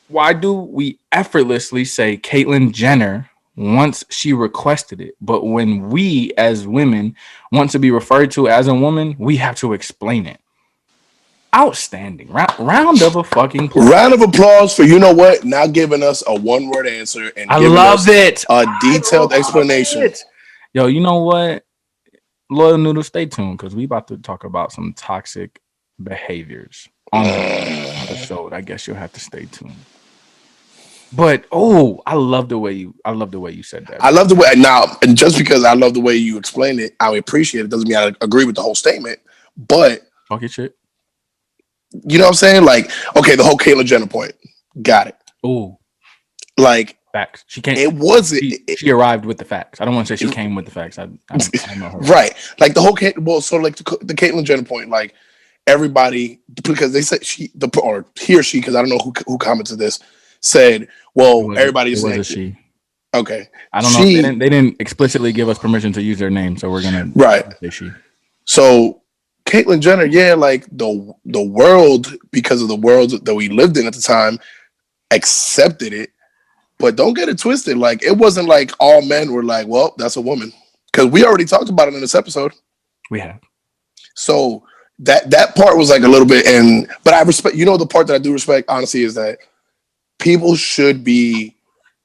Why do we effortlessly say Caitlyn Jenner once she requested it, but when we as women want to be referred to as a woman, we have to explain it? Outstanding. Round of a fucking applause. Round of applause for not giving us a one-word answer and I giving love us it. a detailed explanation. Yo, you know what? Loyal Noodle, stay tuned because we about to talk about some toxic behaviors on the episode. I guess you'll have to stay tuned. But I love the way you said that. I love the way now, and just because I love the way you explain it, I appreciate it. Doesn't mean I agree with the whole statement, but Talk your shit. you know what I'm saying? Like, okay, the whole Caitlyn Jenner point, got it. Oh, like facts. She came. It wasn't. She arrived with the facts. I don't want to say she came with the facts. I don't know her. Right, like the whole so like the Caitlyn Jenner point, like everybody, because they said or he or she, because I don't know who commented this, said, well, everybody's saying she. Okay, I don't know. They didn't explicitly give us permission to use their name, so we're gonna say she. So Caitlyn Jenner, like the world, because of the world that we lived in at the time, accepted it, but don't get it twisted. Like it wasn't like all men were like, well, that's a woman, because we already talked about it in this episode. We have. So that part was like a little bit, but I respect. The part that I do respect, honestly, is that people should be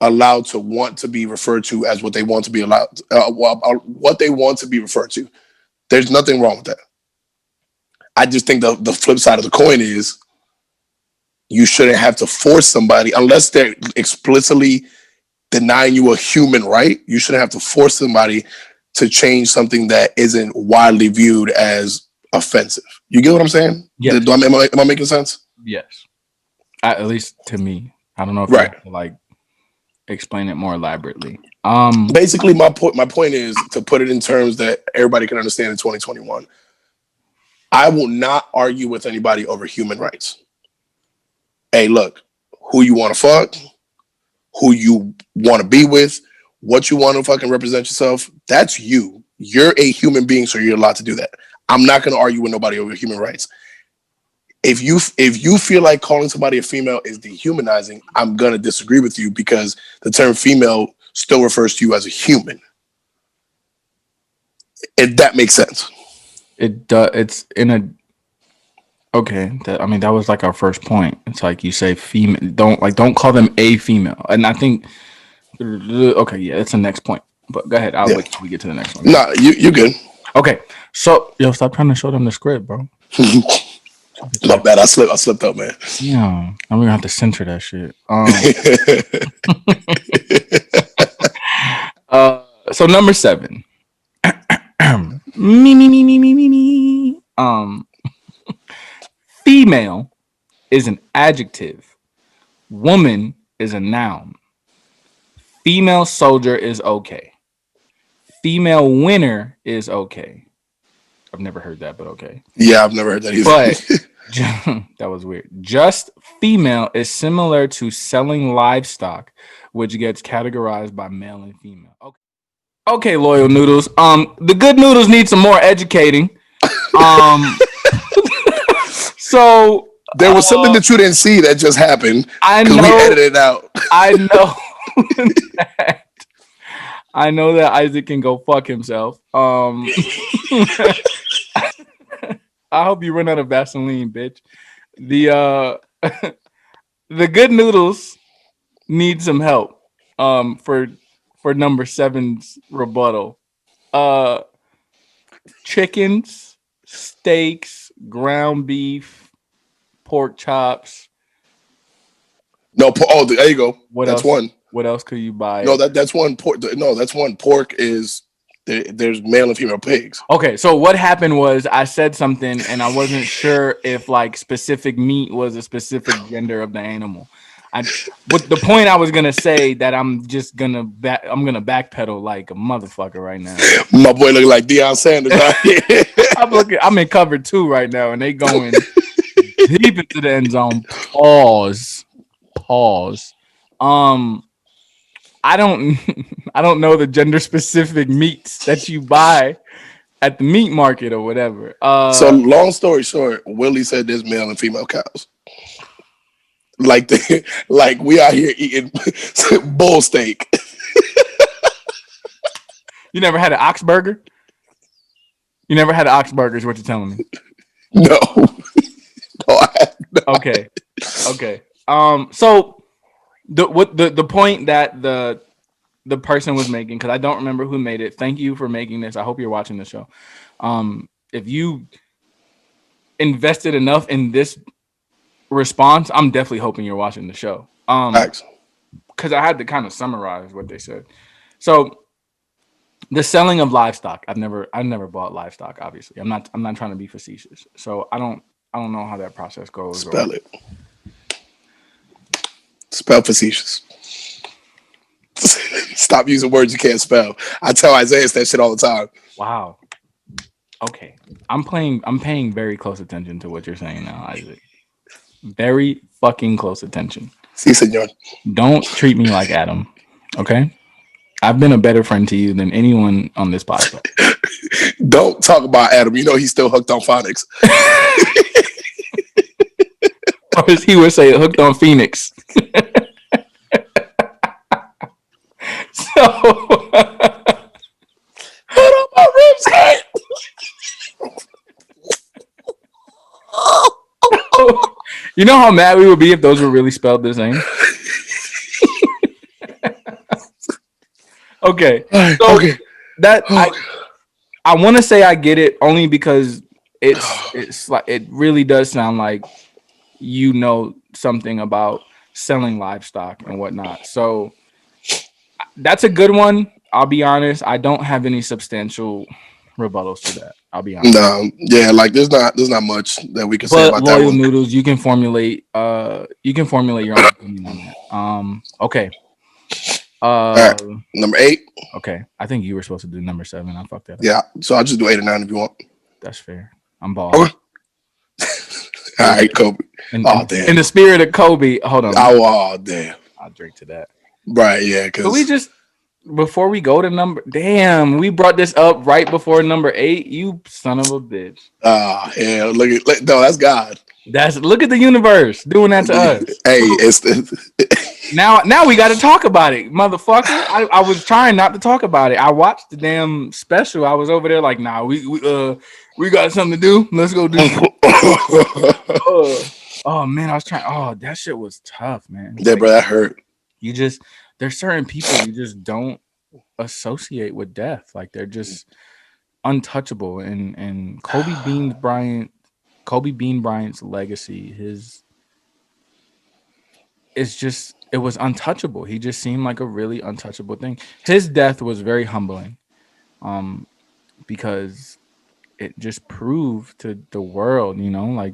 allowed to want to be referred to as what they want to be allowed, what they want to be referred to. There's nothing wrong with that. I just think the flip side of the coin is you shouldn't have to force somebody, unless they're explicitly denying you a human right. You shouldn't have to force somebody to change something that isn't widely viewed as offensive. You get what I'm saying? Yes. Am I making sense? Yes. At least to me. I don't know if right. I have to, like, explain it more elaborately. Basically, my point is to put it in terms that everybody can understand in 2021. I will not argue with anybody over human rights. Hey, look, who you want to fuck, who you want to be with, what you want to fucking represent yourself, that's you. You're a human being, so you're allowed to do that. I'm not going to argue with nobody over human rights. If you feel like calling somebody a female is dehumanizing, I'm going to disagree with you, because the term female still refers to you as a human. If that makes sense. It does. It's in a okay. I mean, that was like our first point. It's like you say female. Don't call them a female. And I think okay, yeah, that's the next point. But go ahead. I'll Yeah. wait till we get to the next one. Go ahead. Nah, you good. Okay, so yo, stop trying to show them the script, bro. It's My like, bad. I slipped up, man. yeah, I'm gonna have to censor that shit. So number 7. Me. Female is an adjective. Woman is a noun. Female soldier is okay. Female winner is okay. I've never heard that, but okay. Yeah, I've never heard that either. But that was weird. Just female is similar to selling livestock, which gets categorized by male and female. Okay, loyal noodles. The good noodles need some more educating. Um, so there was something that you didn't see that just happened. I because know. we edited it out. I know. I know that Isaac can go fuck himself. I hope you run out of Vaseline, bitch. The the good noodles need some help. For number 7's rebuttal. Chickens, steaks, ground beef, pork chops. No, there you go. What That's else? one. What else could you buy? No, that's one. No, that's one. Pork is there's male and female pigs. Okay, so what happened was I said something and I wasn't sure if like specific meat was a specific gender of the animal. But the point I was gonna say that I'm gonna backpedal like a motherfucker right now. My boy looking like Deion Sanders out here. I'm in cover 2 right now, and they going deep into the end zone. Pause. I don't know the gender specific meats that you buy at the meat market or whatever. So long story short, Willie said there's male and female cows. Like we out here eating bull steak. You never had an ox burger? You never had an ox burger is what you're telling me. No. No, I have not. Okay. So the point that the person was making, because I don't remember who made it. Thank you for making this. I hope you're watching the show. If you invested enough in this response, I'm definitely hoping you're watching the show. Because I had to kind of summarize what they said. So the selling of livestock. I've never bought livestock. Obviously, I'm not trying to be facetious. So I don't know how that process goes. Spell it. Spell facetious. Stop using words you can't spell. I tell Isaiah that shit all the time. Wow. Okay. I'm paying very close attention to what you're saying now, Isaac. Very fucking close attention. Si, senor. Don't treat me like Adam. Okay? I've been a better friend to you than anyone on this podcast. Don't talk about Adam. You know he's still hooked on phonics. Or as he would say, hooked on Phoenix. So put on my ribs, hey. You know how mad we would be if those were really spelled the same? Okay. So Okay. that I want to say I get it only because it's like it really does sound like you know something about selling livestock and whatnot. So that's a good one. I'll be honest. I don't have any substantial rebuttals to that. I'll be honest. No, yeah, like there's not much that we can say about that loyal one. noodles, you can formulate your own opinion on that. Okay. Right. Number 8. Okay. I think you were supposed to do number 7. I fucked that up. Yeah, so I'll just do 8 or 9 if you want. That's fair. I'm balling. Okay. All right, Kobe. Damn. In the spirit of Kobe, hold on. Oh, damn. I'll drink to that. Right, yeah. Could we just before we go to number, damn, we brought this up right before number 8. You son of a bitch. Yeah, no, that's God. Look at the universe doing that to us. Hey, it's Now we got to talk about it, motherfucker. I was trying not to talk about it. I watched the damn special. I was over there like, nah, we got something to do. Let's go do something. Oh man, I was trying. Oh, that shit was tough, man. yeah, Like bro, that hurt. you just there's certain people you just don't associate with death. Like they're just untouchable. And Kobe Bean Bryant's legacy, his it's just it was untouchable. He just seemed like a really untouchable thing. His death was very humbling, um, because it just proved to the world, like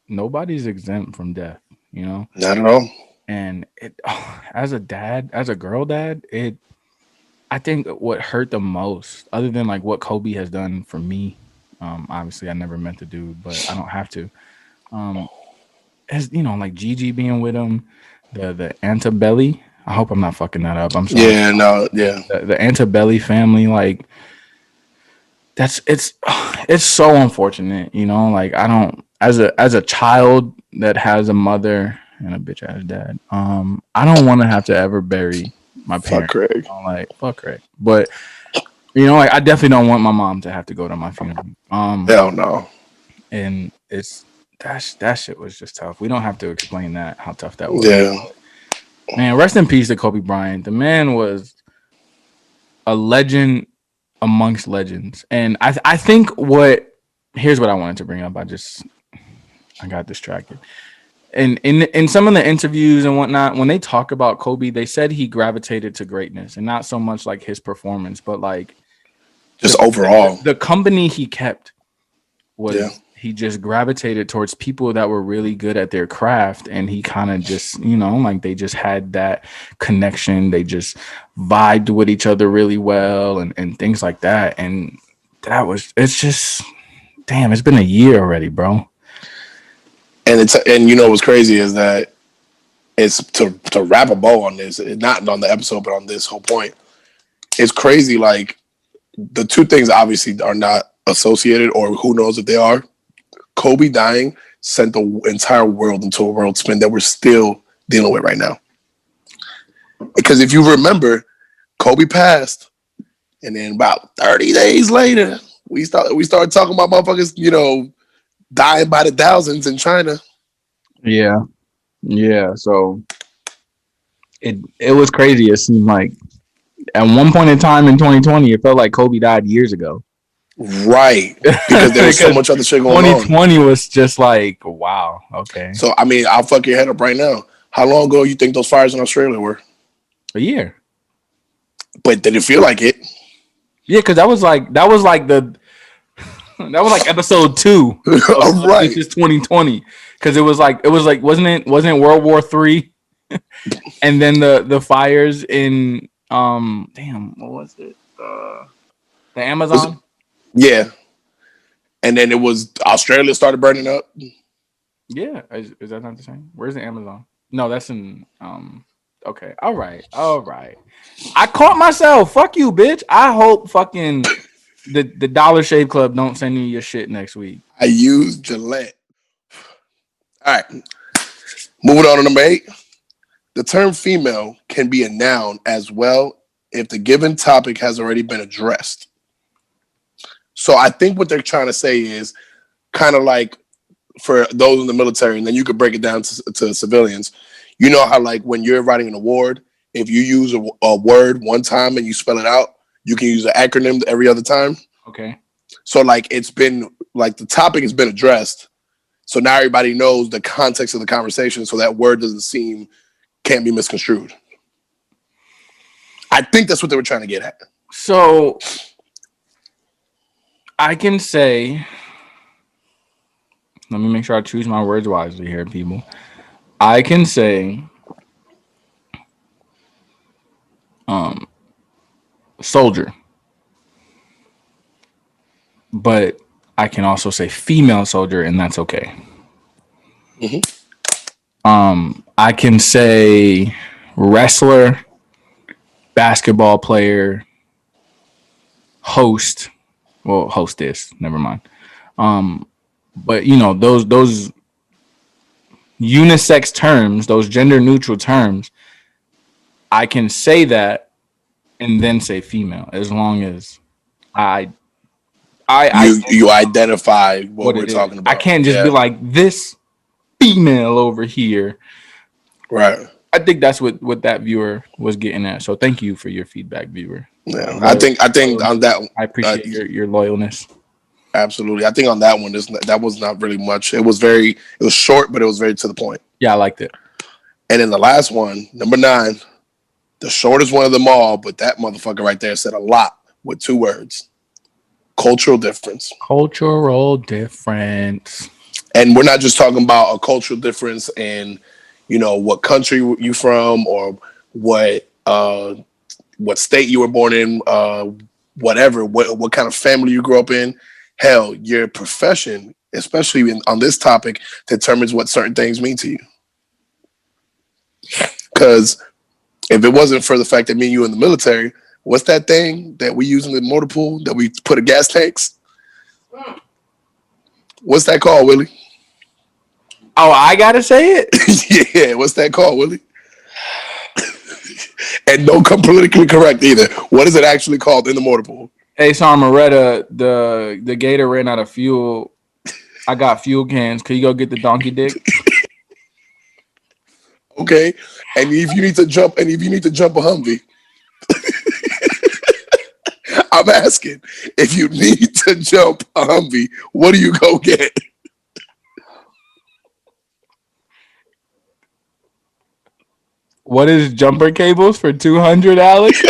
nobody's exempt from death, Not at all. and it as a dad, as a girl dad, I think what hurt the most, other than like what Kobe has done for me, obviously I never meant to do, but I don't have to. Um, as like Gigi being with him, the Antebelly. I hope I'm not fucking that up. I'm sorry. Yeah, no, yeah. The Antebelly family, like that's it's so unfortunate, Like I don't as a child that has a mother and a bitch ass dad. I don't want to have to ever bury my Fuck parents. Craig. I'm like fuck Craig, but like I definitely don't want my mom to have to go to my funeral. Hell no. And it's that shit was just tough. We don't have to explain that how tough that was. Yeah. Man, rest in peace to Kobe Bryant. The man was a legend amongst legends. And I think here's what I wanted to bring up. I got distracted. And in some of the interviews and whatnot, when they talk about Kobe, they said he gravitated to greatness and not so much like his performance, but like just overall. The company he kept was Yeah. he just gravitated towards people that were really good at their craft, and he kind of just like they just had that connection. They just vibed with each other really well and things like that. And it's just damn, it's been a year already, bro. And what's crazy is that it's to wrap a bow on this, not on the episode, but on this whole point. It's crazy. Like the two things obviously are not associated, or who knows if they are. Kobe dying sent the entire world into a world spin that we're still dealing with right now. Because if you remember, Kobe passed, and then about 30 days later, we started talking about motherfuckers, dying by the thousands in China. Yeah. So it was crazy. It seemed like at one point in time in 2020, it felt like Kobe died years ago. Right. Because there was so much other shit going 2020 was just like, wow. Okay. So, I mean, I'll fuck your head up right now. How long ago you think those fires in Australia were? A year. But did it feel like it? Yeah, because that was like episode 2 of right. This is 2020. Because it was like wasn't it World War III? And then the fires in damn, what was it? The Amazon? Yeah. And then it was Australia started burning up. Yeah. Is that not the same? Where's the Amazon? No, that's in okay. All right. I caught myself. Fuck you, bitch. I hope fucking the Dollar Shave Club don't send you your shit next week. I used Gillette. All right. Moving on to number 8. The term female can be a noun as well if the given topic has already been addressed. So I think what they're trying to say is kind of like for those in the military, and then you could break it down to civilians. You know how like when you're writing an award, if you use a word one time and you spell it out, you can use an acronym every other time. Okay. So like it's been like the topic has been addressed. So now everybody knows the context of the conversation, so that word can't be misconstrued. I think that's what they were trying to get at. So I can say, let me make sure I choose my words wisely here, people. I can say soldier. But I can also say female soldier, and that's okay. Mm-hmm. I can say wrestler, basketball player, host, well, hostess, never mind. But you know, those unisex terms, those gender neutral terms, I can say that and then say female as long as I You identify what what we're it is. talking I about. can't just be Yeah. like this female over here. Right. I think that's what that viewer was getting at. So thank you for your feedback, viewer. Yeah. I think on that I uh, appreciate your loyalness. absolutely. I think on that one that was not really much. It was short, but it was very to the point. Yeah, I liked it. And in the last one, number 9, the shortest one of them all, but that motherfucker right there said a lot with 2 words. Cultural difference. Cultural difference. And we're not just talking about a cultural difference in, what country you from or what state you were born in, whatever, what kind of family you grew up in. Hell, your profession, especially on this topic, determines what certain things mean to you. Because if it wasn't for the fact that me and you in the military, what's that thing that we use in the motor pool that we put in gas tanks? What's that called, Willie? Oh, I gotta say it. Yeah, what's that called, Willie? And don't come politically correct either. What is it actually called in the motor pool? Hey, so Maretta, the gator ran out of fuel. I got fuel cans. Can you go get the donkey dick? Okay, and if you need to jump, a Humvee, I'm asking if you need to jump a Humvee, what do you go get? What is jumper cables for 200, Alex?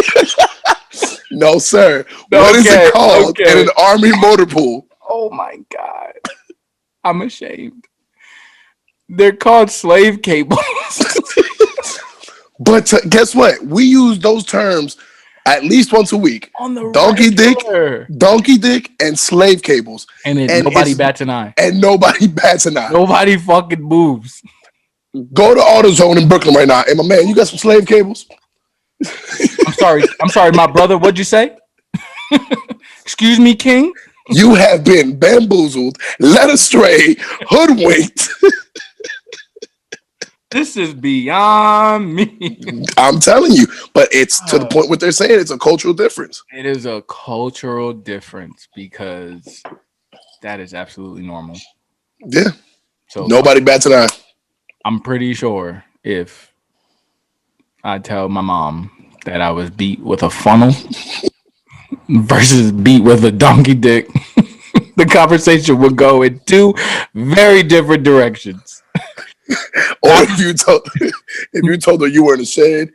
No, sir. What is it called in an Army motor pool? Oh my God. I'm ashamed. They're called slave cables. But guess what? We use those terms at least once a week. On the donkey dick, and slave cables. And nobody bats an eye. And nobody bats an eye. Nobody fucking moves. Go to AutoZone in Brooklyn right now. Hey, my man, you got some slave cables? I'm sorry, my brother. What'd you say? Excuse me, King? You have been bamboozled, led astray, hoodwinked. This is beyond me. I'm telling you, but it's to the point what they're saying. It's a cultural difference. It is a cultural difference because that is absolutely normal. Yeah. So nobody bats an eye. I'm pretty sure if I tell my mom that I was beat with a funnel versus beat with a donkey dick, the conversation would go in 2 very different directions. Or if you told her you were in the shed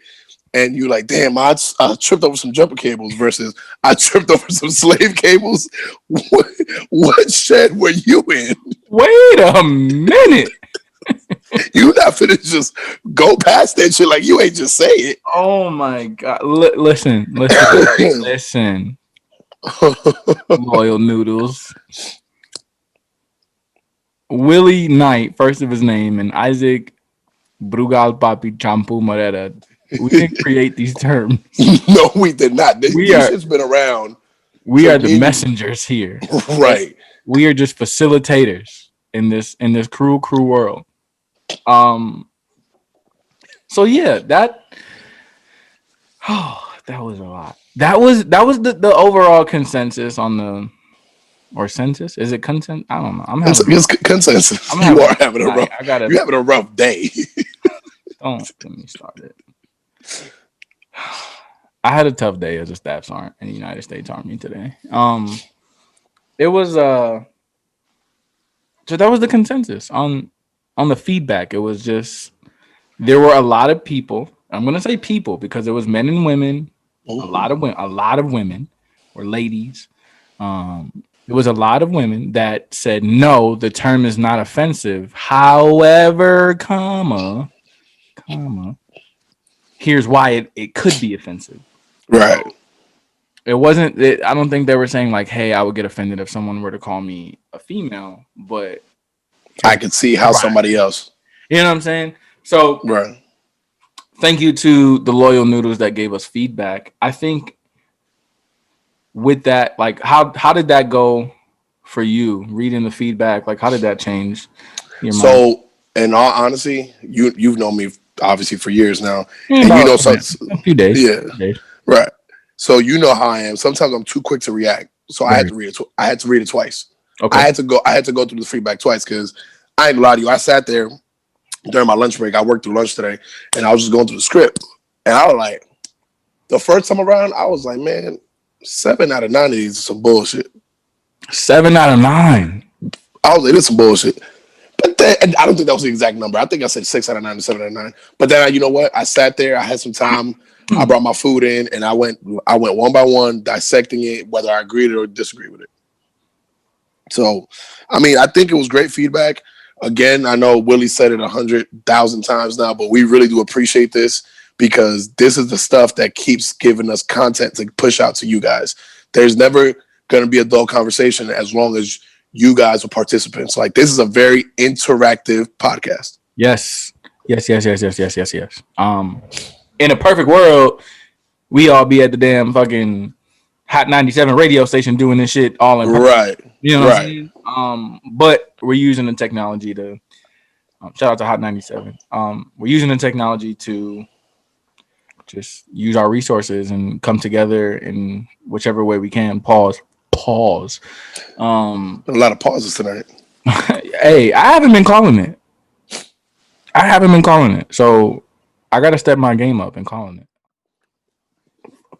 and you like, damn, I tripped over some jumper cables versus I tripped over some slave cables. What shed were you in? Wait a minute. You not finna just go past that shit like you ain't just say it. Oh my God. Listen. Loyal Noodles. Willie Knight, first of his name, and Isaac Brugal Papi Champu Morera. We didn't create these terms. No, we did not. This shit's been around. We are the messengers here. Right. We are just facilitators in this cruel world. So yeah, that was a lot. That was the overall consensus on the census. Is it consensus? I don't know. It's consensus. You're having a rough day. Don't get me started. I had a tough day as a staff sergeant in the United States Army today. It was so that was the consensus on the feedback. It was just there were a lot of people. I'm gonna say people because it was men and women. Mm-hmm. A lot of women or ladies. It was a lot of women that said no, the term is not offensive. However, comma, here's why it could be offensive. Right. It wasn't. I don't think they were saying like, "Hey, I would get offended if someone were to call me a female," but I could see how somebody else. You know what I'm saying? So, right. thank you to the loyal noodles that gave us feedback. I think with that, like, how did that go for you? Reading the feedback, like, how did that change your mind? So, in all honesty, you've known me obviously for years now, and you About know a, so minute, a few days. yeah, right. So you know how I am. Sometimes I'm too quick to react. So I had Very to read it. I had to read it twice. okay. I had to go through the feedback twice because I ain't gonna lie to you. I sat there during my lunch break. I worked through lunch today, and I was just going through the script, and I was like, the first time around, I was like, man, 7 out of 9 of these is some bullshit. 7 out of 9. I was like, this is some bullshit. But then, and I don't think that was the exact number. I think I said 6 out of 9 and 7 out of 9. But then, you know what? I sat there. I had some time. I brought my food in, and I went one by one, dissecting it, whether I agreed or disagreed with it. So, I mean, I think it was great feedback. Again, I know Willie said it 100,000 times now, but we really do appreciate this because this is the stuff that keeps giving us content to push out to you guys. There's never going to be a dull conversation as long as you guys are participants. Like, this is a very interactive podcast. Yes. Yes. In a perfect world, we all be at the damn fucking Hot 97 radio station doing this shit all in person. Right. You know what I'm Right. saying? But we're using the technology to shout out to Hot 97. We're using the technology to just use our resources and come together in whichever way we can. Pause. A lot of pauses tonight. Hey, I haven't been calling it. So I gotta step my game up and calling it.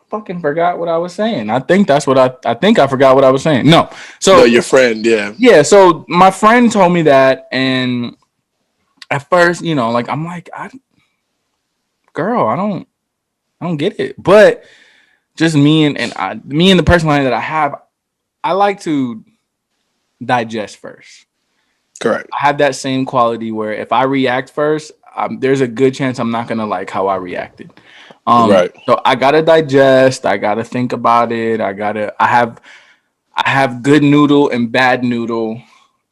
Fucking forgot what I was saying. I think that's what I think I forgot what I was saying. No. So No, your friend, yeah. yeah, so my friend told me that, and at first, like I'm like, girl, I don't get it. But just me and the personality that I have, I like to digest first. Correct. I have that same quality where if I react first, there's a good chance I'm not gonna like how I reacted. Right. So I gotta digest. I gotta think about it. I have good noodle and bad noodle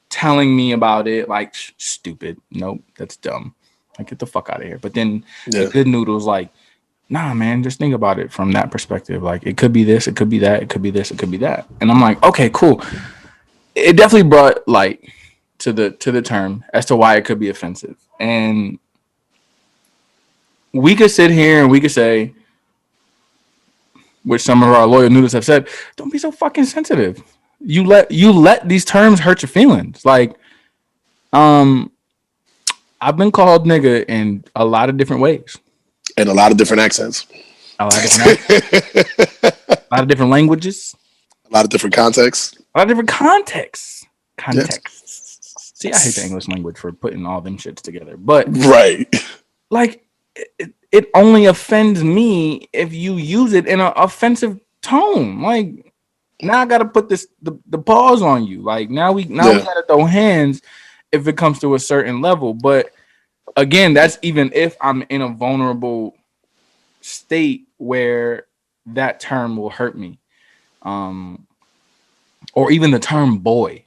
telling me about it. Like stupid. Nope, that's dumb. Like get the fuck out of here. But then the good noodle's like, nah, man, just think about it from that perspective. Like it could be this, it could be that, it could be this, it could be that. And I'm like, okay, cool. It definitely brought light to the term as to why it could be offensive. And we could sit here and we could say, which some of our loyal noodles have said, don't be so fucking sensitive. You let these terms hurt your feelings. Like, I've been called nigga in a lot of different ways. And a lot of different accents. A lot of different languages. A lot of different contexts. A lot of different contexts. Yes. See, I hate the English language for putting all them shits together. But right. Like it only offends me if you use it in an offensive tone. Like now I gotta put the pause on you. Like now we gotta throw hands if it comes to a certain level. But again, that's even if I'm in a vulnerable state where that term will hurt me. Or even the term boy.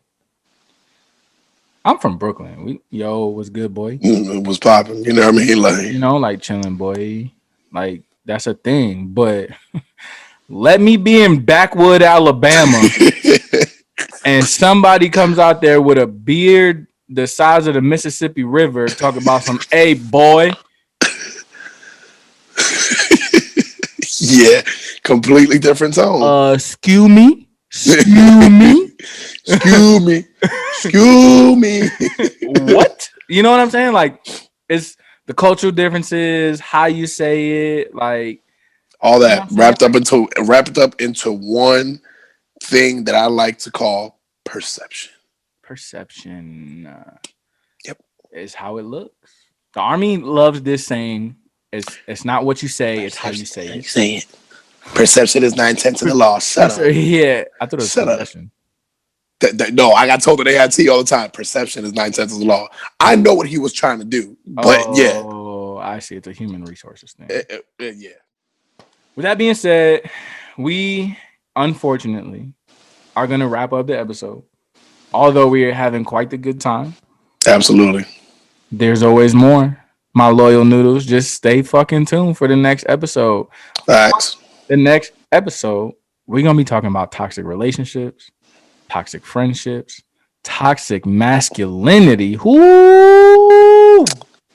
I'm from Brooklyn. What's good, boy? It was popping. You know what I mean? Like chilling, boy. Like that's a thing. But let me be in Backwood, Alabama, and somebody comes out there with a beard the size of the Mississippi River, talk about some, hey, boy. Yeah, completely different tone. Excuse me. What? You know what I'm saying? Like, it's the cultural differences, how you say it, like all that wrapped up into one thing that I like to call perception. Yep, is how it looks. The Army loves this saying. It's not what you say, it's how you say it. You say it. Perception is 9/10 of the law. Shut up. Yeah, I thought it was possession. No, I got told that AIT all the time. Perception is 9/10 of the law. I know what he was trying to do, but Oh, I see. It's a human resources thing. Yeah. With that being said, we unfortunately are going to wrap up the episode. Although we are having quite the good time. Absolutely. There's always more. my loyal noodles, just stay fucking tuned for the next episode. Facts. The next episode, we're gonna be talking about toxic relationships, toxic friendships, toxic masculinity. Whoo,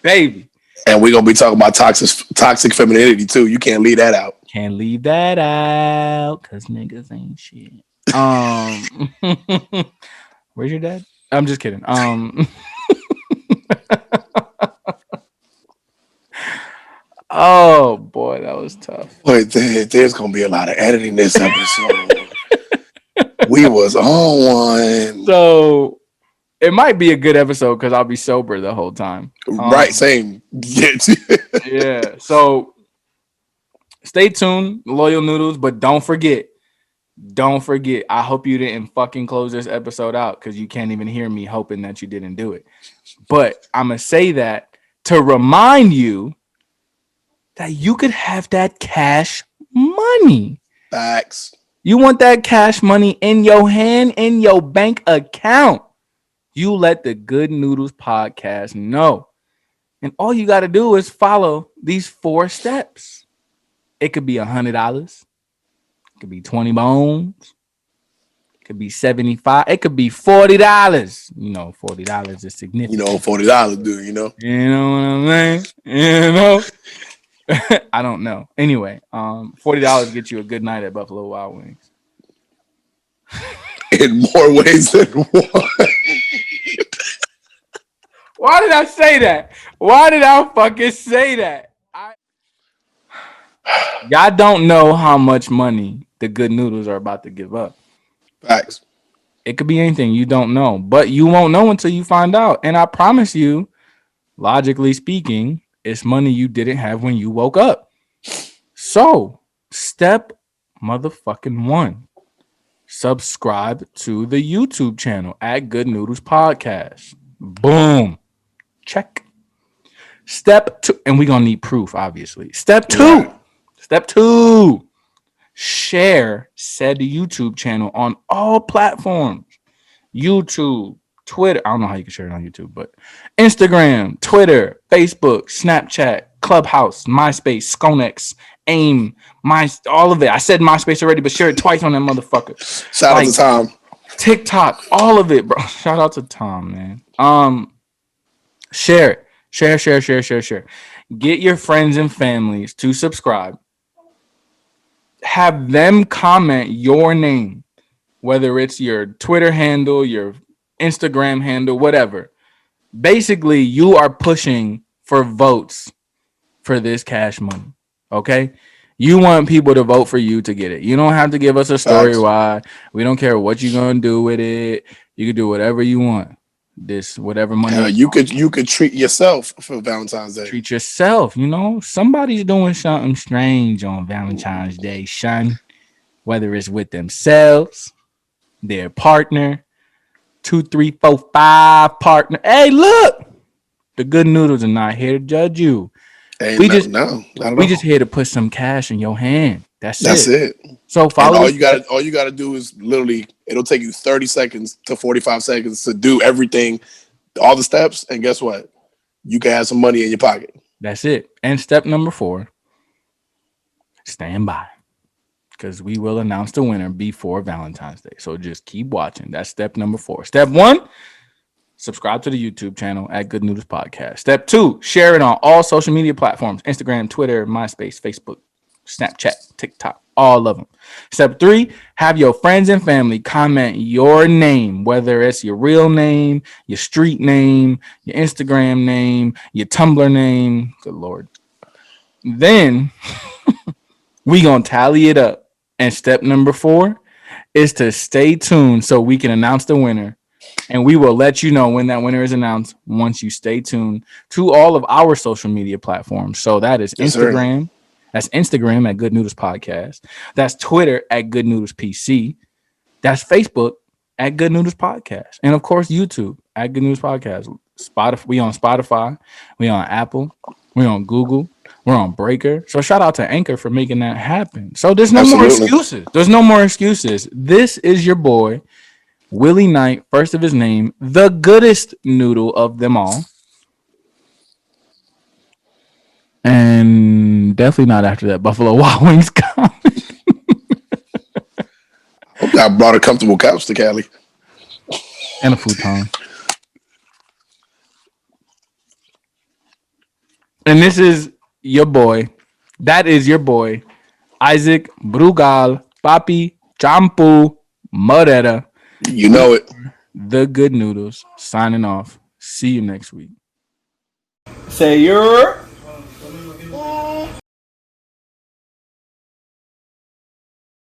baby. And we're gonna be talking about toxic femininity too. You can't leave that out. Can't leave that out because niggas ain't shit. Where's your dad? I'm just kidding. Oh boy, that was tough. But there's gonna be a lot of editing this episode. We was on one. So it might be a good episode because I'll be sober the whole time. Right, same. Yeah. So stay tuned, loyal noodles, but don't forget. I hope you didn't fucking close this episode out because you can't even hear me hoping that you didn't do it. But I'm gonna say that to remind you that you could have that cash money. Facts. You want that cash money in your hand, in your bank account. You let the Good Noodles podcast know. And all you got to do is follow these 4 steps. It could be $100. It could be 20 bones. It could be 75. It could be $40. You know, $40 is significant. You know, $40, dude, you know? You know what I'm saying? You know? I don't know. Anyway, $40 gets you a good night at Buffalo Wild Wings. In more ways than one. Why did I say that? Why did I fucking say that? Y'all don't know how much money the Good Noodles are about to give up. Facts. It could be anything you don't know, but you won't know until you find out. And I promise you, logically speaking, it's money you didn't have when you woke up. So, step motherfucking 1. Subscribe to the YouTube channel at Good Noodles Podcast. Boom. Check. Step 2, and we're going to need proof, obviously. Step 2. Yeah. Step 2. Share said YouTube channel on all platforms. YouTube, Twitter. I don't know how you can share it on YouTube, but Instagram, Twitter, Facebook, Snapchat, Clubhouse, MySpace, Skonex, AIM, all of it. I said MySpace already, but share it twice on that motherfucker. Shout out to Tom. TikTok, all of it, bro. Shout out to Tom, man. Share it. Share. Get your friends and families to subscribe. Have them comment your name, whether it's your Twitter handle, your Instagram handle, whatever. Basically, you are pushing for votes for this cash money. Okay? You want people to vote for you to get it. You don't have to give us a story why. We don't care what you're gonna do with it. You can do whatever you want. This whatever money you could treat yourself for Valentine's Day. Treat yourself, you know. Somebody's doing something strange on Valentine's Day, son. Whether it's with themselves, their partner, 2, 3, 4, 5 partner. Hey, look, the Good Noodles are not here to judge you. We just here to put some cash in your hand. That's it. So follow. And all you gotta do is literally, it'll take you 30 seconds to 45 seconds to do everything, all the steps, and guess what? You can have some money in your pocket. That's it. And step number 4, stand by, because we will announce the winner before Valentine's Day. So just keep watching. That's step number 4. Step 1, subscribe to the YouTube channel at Good Noodles Podcast. Step 2, share it on all social media platforms: Instagram, Twitter, MySpace, Facebook, Snapchat, TikTok, all of them. Step 3, have your friends and family comment your name, whether it's your real name, your street name, your Instagram name, your Tumblr name. Good Lord. Then we gonna tally it up. And step number 4 is to stay tuned so we can announce the winner. And we will let you know when that winner is announced once you stay tuned to all of our social media platforms. So that is Instagram. Yes, that's Instagram at Good Noodles Podcast. That's Twitter at Good Noodles PC. That's Facebook at Good Noodles Podcast. And of course, YouTube at Good Noodles Podcast. We on Spotify. We on Apple. We on Google. We're on Breaker. So shout out to Anchor for making that happen. So there's no more excuses. There's no more excuses. This is your boy, Willie Knight, first of his name, the goodest noodle of them all. And definitely not after that Buffalo Wild Wings comment. Hope y'all brought a comfortable couch to Cali. And a futon. And this is your boy. That is your boy, Isaac Brugal Papi Champu Morera. You know it. The Good Noodles signing off. See you next week. Say you're